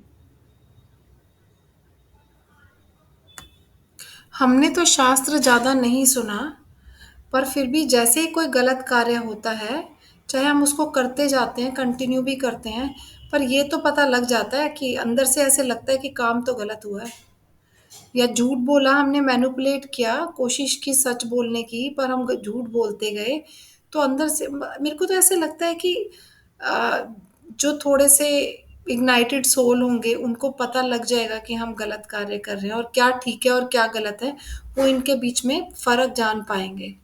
हमने तो शास्त्र ज़्यादा नहीं सुना, पर फिर भी जैसे ही कोई गलत कार्य होता है, चाहे हम उसको करते जाते हैं, कंटिन्यू भी करते हैं, पर ये तो पता लग जाता है कि अंदर से ऐसे लगता है कि काम तो गलत हुआ है। या झूठ बोला, हमने मैनिपुलेट किया, कोशिश की सच बोलने की, पर हम झूठ बोलते गए, तो अंदर से मेरे को तो ऐसे लगता है कि अ, जो थोड़े से इग्नाइटेड सोल होंगे उनको पता लग जाएगा कि हम गलत कार्य कर रहे हैं और क्या ठीक है और क्या गलत है, वो इनके बीच में फर्क जान पाएंगे।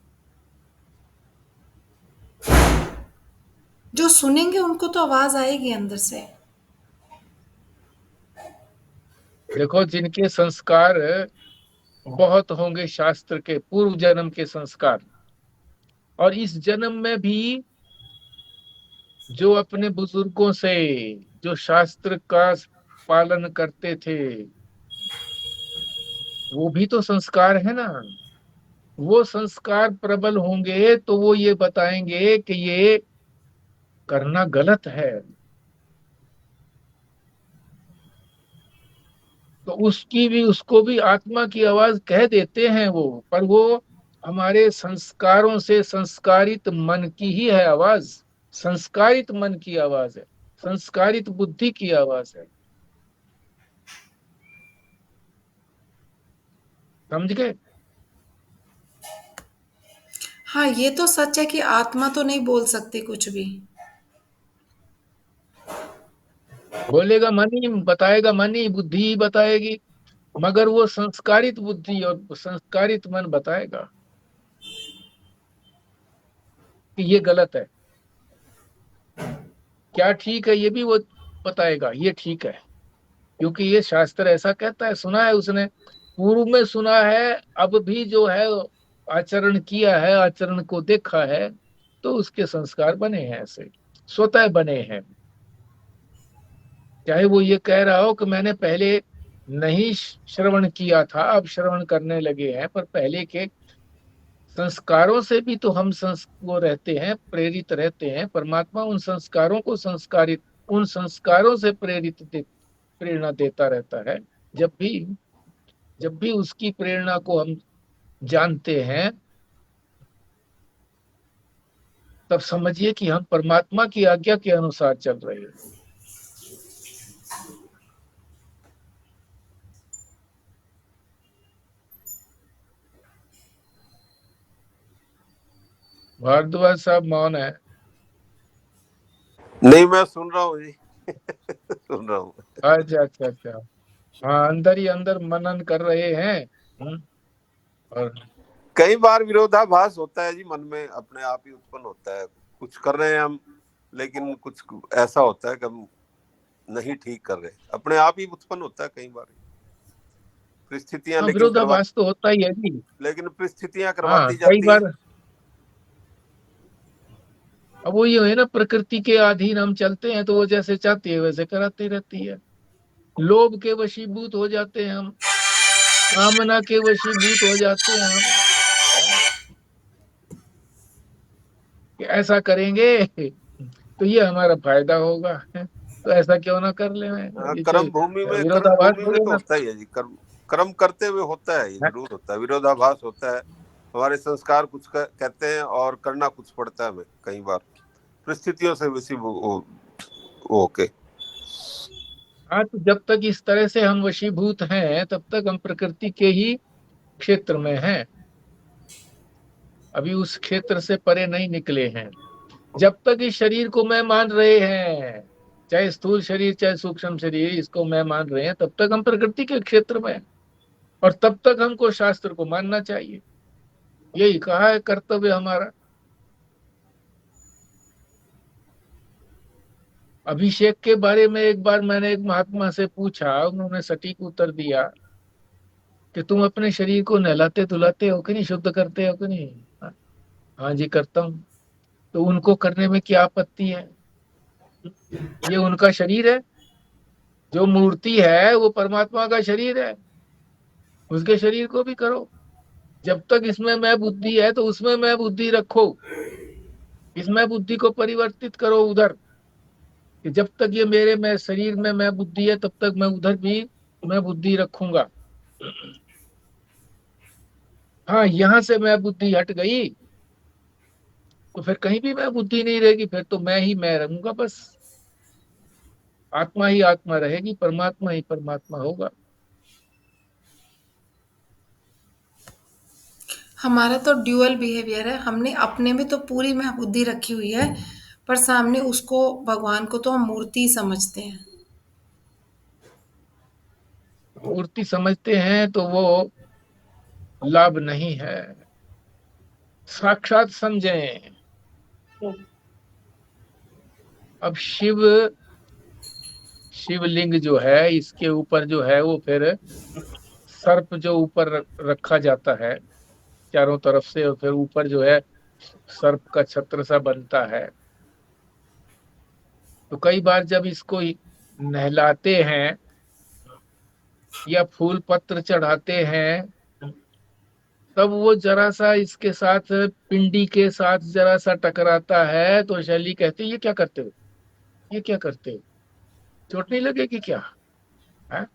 जो सुनेंगे उनको तो आवाज आएगी अंदर से। देखो जिनके संस्कार बहुत होंगे शास्त्र के पूर्व जन्म के संस्कार, और इस जन्म में भी जो अपने बुजुर्गों से जो शास्त्र का पालन करते थे, वो भी तो संस्कार है ना। वो संस्कार प्रबल होंगे तो वो ये बताएंगे कि ये करना गलत है, तो उसको भी आत्मा की आवाज कह देते हैं वो, पर वो हमारे संस्कारों से संस्कारित मन की ही है आवाज। संस्कारित मन की आवाज है, संस्कारित बुद्धि की आवाज है। समझ गए? हाँ, ये तो सच है कि आत्मा तो नहीं बोल सकती कुछ भी। बोलेगा मन ही, बताएगा मन ही, बुद्धि ही बताएगी, मगर वो संस्कारित बुद्धि और संस्कारित मन बताएगा कि ये गलत है, क्या ठीक है ये भी वो बताएगा, ये ठीक है, क्योंकि ये शास्त्र ऐसा कहता है, सुना है उसने, पूर्व में सुना है, अब भी जो है आचरण किया है, आचरण को देखा है, तो उसके संस्कार बने हैं, ऐसे स्वतः बने हैं। चाहे वो ये कह रहा हो कि मैंने पहले नहीं श्रवण किया था, अब श्रवण करने लगे हैं, पर पहले के संस्कारों से भी तो हम वो रहते हैं, प्रेरित रहते हैं। परमात्मा उन संस्कारों को संस्कारित, उन संस्कारों से प्रेरणा देता रहता है। जब भी उसकी प्रेरणा को हम जानते हैं, तब समझिए कि हम परमात्मा की आज्ञा के अनुसार चल रहे हैं। भारद्वाज साहब मौन है। नहीं, मैं सुन रहा हूँ जी। सुन रहा हूँ। अच्छा अच्छा अच्छा, हाँ, अंदर ही अंदर मनन कर रहे हैं। और कई बार विरोधाभास होता है जी, मन में अपने आप ही उत्पन्न होता है। कुछ कर रहे हैं हम, लेकिन कुछ ऐसा होता है कि हम नहीं ठीक कर रहे, अपने आप ही उत्पन्न होता है कई बार परिस्थितियां। हाँ, लेकिन विरोधाभास तो होता ही है जी। लेकिन परिस्थितियां हाँ, करवाती कई जाती हैं। बार अब वो ये है ना, प्रकृति के अधीन हम चलते हैं, तो वो जैसे चाहती है वैसे कराती रहती है। लोभ के वशीभूत हो जाते हैं हम, कामना के वशीभूत हो जाते हैं हम, कि ऐसा करेंगे तो ये हमारा फायदा होगा, तो ऐसा क्यों ना कर ले। ये कर्म भूमि में विरोधाभास थोड़ी तो ना। होता ही है जी। कर्म करते हुए होता है, ये जरूर होता है, विरोधाभास होता है। हमारे संस्कार कुछ कहते हैं और करना कुछ पड़ता है हमें कई बार, परिस्थितियों से वैसी वो ओके। हाँ, तो जब तक इस तरह से हम वशीभूत हैं, तब तक हम प्रकृति के ही क्षेत्र में हैं, अभी उस क्षेत्र से परे नहीं निकले हैं। जब तक इस शरीर को मैं मान रहे हैं, चाहे स्थूल शरीर चाहे सूक्ष्म शरीर, इसको मैं मान रहे हैं, तब तक हम प्रकृति के क्षेत्र में हैं, और तब तक हमको शास्त्र को मानना चाहिए। यही कहा है कर्तव्य हमारा। अभिषेक के बारे में एक बार मैंने एक महात्मा से पूछा, उन्होंने सटीक उत्तर दिया कि तुम अपने शरीर को नहलाते धुलाते हो कि नहीं, शुद्ध करते हो कि नहीं? हाँ जी, करता हूँ। तो उनको करने में क्या आपत्ति है? ये उनका शरीर है, जो मूर्ति है वो परमात्मा का शरीर है, उसके शरीर को भी करो। जब तक इसमें मैं बुद्धि है तो उसमें मैं बुद्धि रखो, इसमें बुद्धि को परिवर्तित करो उधर, कि जब तक ये मेरे में शरीर में मैं बुद्धि है, तब तक मैं उधर भी मैं बुद्धि रखूंगा। हाँ, यहां से मैं बुद्धि हट गई तो फिर कहीं भी मैं बुद्धि नहीं रहेगी, फिर तो मैं ही मैं रहूंगा बस। आत्मा ही आत्मा रहेगी, परमात्मा ही परमात्मा होगा। हमारा तो ड्यूअल बिहेवियर है, हमने अपने में तो पूरी में बुद्धि रखी हुई है, पर सामने उसको, भगवान को तो हम मूर्ति ही समझते हैं। मूर्ति समझते हैं तो वो लाभ नहीं है, साक्षात समझें। अब शिवलिंग जो है, इसके ऊपर जो है वो फिर सर्प जो ऊपर रखा जाता है चारों तरफ से, और फिर ऊपर जो है सर्प का छत्र सा बनता है। तो कई बार जब इसको नहलाते हैं या फूल पत्र चढ़ाते हैं, तब वो जरा सा इसके साथ, पिंडी के साथ जरा सा टकराता है, तो शैली कहती है ये क्या करते हो, ये क्या करते हो, चोट नहीं लगेगी क्या? है?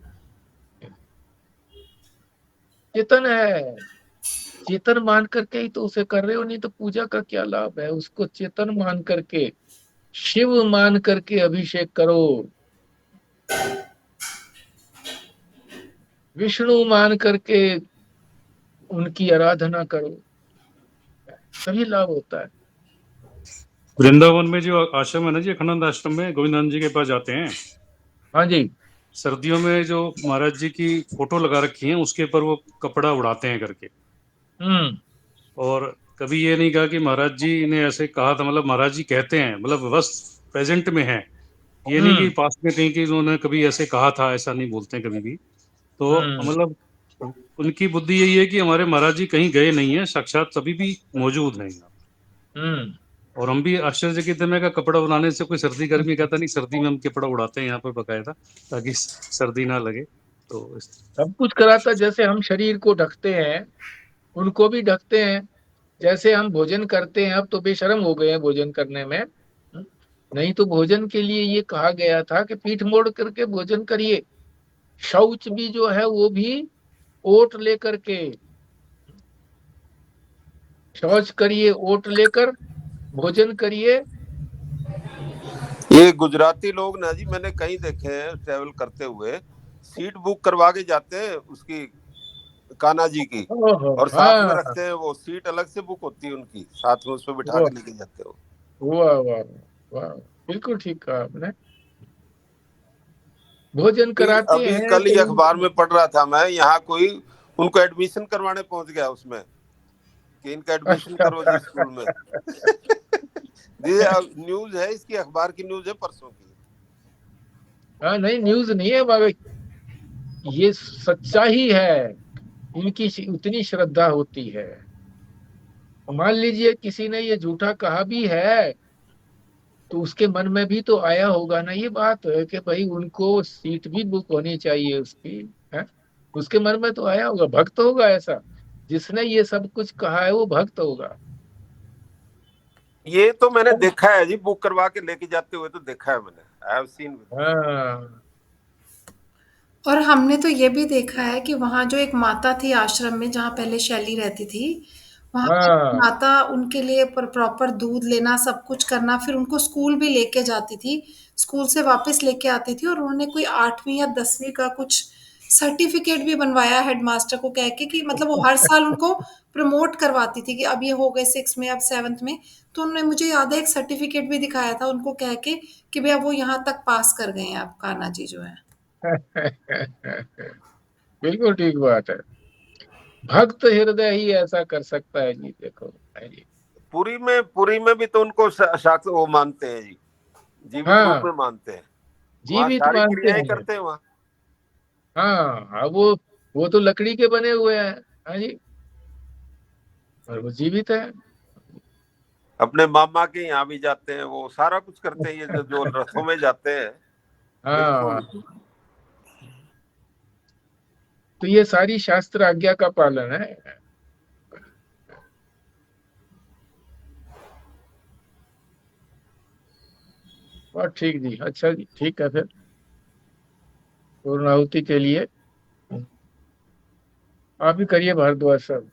चेतन है, चेतन मान करके ही तो उसे कर रहे हो, नहीं तो पूजा का क्या लाभ है? उसको चेतन मान करके, शिव मान करके अभिषेक करो, विष्णु मान करके उनकी आराधना करो, तभी लाभ होता है। वृंदावन में जो आश्रम है ना जी, अखंडानंद आश्रम में गोविंदानंद जी के पास जाते हैं, हाँ जी। सर्दियों में जो महाराज जी की फोटो लगा रखी है उसके ऊपर वो कपड़ा उड़ाते हैं करके। हम्म। और कभी ये नहीं कहा कि महाराज जी ने ऐसे कहा था, मतलब महाराज जी कहते हैं, मतलब बस प्रेजेंट में है, ये नहीं कि पास में कहीं कि उन्होंने कभी ऐसे कहा था, ऐसा नहीं बोलते हैं कभी भी। तो हम्म। मतलब उनकी बुद्धि यही है कि हमारे महाराज जी कहीं गए नहीं है, साक्षात सभी भी मौजूद हैं यहाँ। हम्म। और हम भी आश्चर्यचकित हैं का कपड़ा बनाने से कोई सर्दी गर्मी कहता नहीं, सर्दी में हम कपड़ा उड़ाते हैं यहाँ पर बकायदा, ताकि सर्दी ना लगे। तो सब कुछ कराता, जैसे हम शरीर को ढकते हैं उनको भी ढकते हैं, जैसे हम भोजन करते हैं, अब तो बेशर्म हो गए हैं भोजन करने में। नहीं तो भोजन के लिए ये कहा गया था कि पीठ मोड़ करके भोजन करिए। शौच भी जो है वो भी ओट लेकर के, शौच करिए ओट लेकर, भोजन करिए। ये गुजराती लोग ना जी, मैंने कहीं देखे हैं ट्रेवल करते हुए, सीट बुक करवा के जाते हैं उसकी, कान्हा जी की, ओहो, और साथ में हाँ। रखते हैं, वो सीट अलग से बुक होती है उनकी, साथ में उसमें बिठा वाह के लेके जाते हो। वाह वाह वाह, बिल्कुल ठीक कहा आपने। भोजन कराते अभी हैं कल ही तो अखबार में पढ़ रहा था मैं, यहाँ कोई उनको एडमिशन करवाने पहुंच गया उसमें, कि इनका एडमिशन अच्छा। करो जी स्कूल में। ये न्यूज है, इसकी अखबार की न्यूज है परसों की। हाँ नहीं, न्यूज नहीं है मगर ये सच्चा ही है, इनकी उतनी श्रद्धा होती है। मान लीजिए किसी ने ये झूठा कहा भी है, तो उसके मन में भी तो आया होगा ना ये बात है कि भाई उनको सीट भी बुक होनी चाहिए उसकी, है? उसके मन में तो आया होगा, भक्त होगा ऐसा, जिसने ये सब कुछ कहा है वो भक्त होगा। ये तो मैंने देखा है जी, बुक करवा के लेके जाते हुए तो देखा है मैंने, आई हैव सीन। हाँ और हमने तो ये भी देखा है कि वहाँ जो एक माता थी आश्रम में जहाँ पहले शैली रहती थी, वहाँ पे हाँ। माता उनके लिए प्रॉपर दूध लेना, सब कुछ करना, फिर उनको स्कूल भी लेके जाती थी, स्कूल से वापस लेके आती थी, और उन्होंने कोई 8वीं या 10वीं का कुछ सर्टिफिकेट भी बनवाया हेडमास्टर को कह के कि मतलब वो हर साल उनको प्रमोट करवाती थी कि अब ये हो गए 6 में, अब 7th में। तो उन्होंने, मुझे याद है, एक सर्टिफिकेट भी दिखाया था उनको कह के कि भैया वो यहाँ तक पास कर गए हैं, आप कान्हा जी जो है। बिल्कुल ठीक बात है, भक्त हृदय ही ऐसा कर सकता है जी। देखो है जी, पुरी में भी तो उनको साक्ष वो मानते हैं जी, जीवित रूप हाँ में मानते हैं, वहाँ जीवित सारी मानते क्रियाएं हैं। करते हैं वहाँ। हाँ हाँ, वो तो लकड़ी के बने हुए हैं, हाँ जी, और वो जीवित है। अपने मामा के यहाँ भी जाते हैं, वो सारा कुछ करते हैं, ये जो रथों में जाते हैं। हाँ, बिल्कुल। तो ये सारी शास्त्र आज्ञा का पालन है। और ठीक जी, अच्छा जी, ठीक है फिर पूर्णाहुति के लिए आप ही करिए भारद्वाज साहब।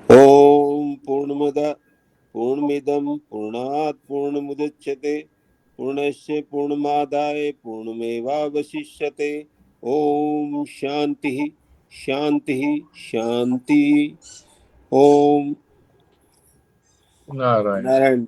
ओम पूर्णमद पूर्णमिदं पूर्णात् पूर्णमुदच्यते पूर्णस्य पूर्णमादाय पूर्णमेवावशिष्यते। ओम शांति शांति शांति। ओम नारायण। नारायण।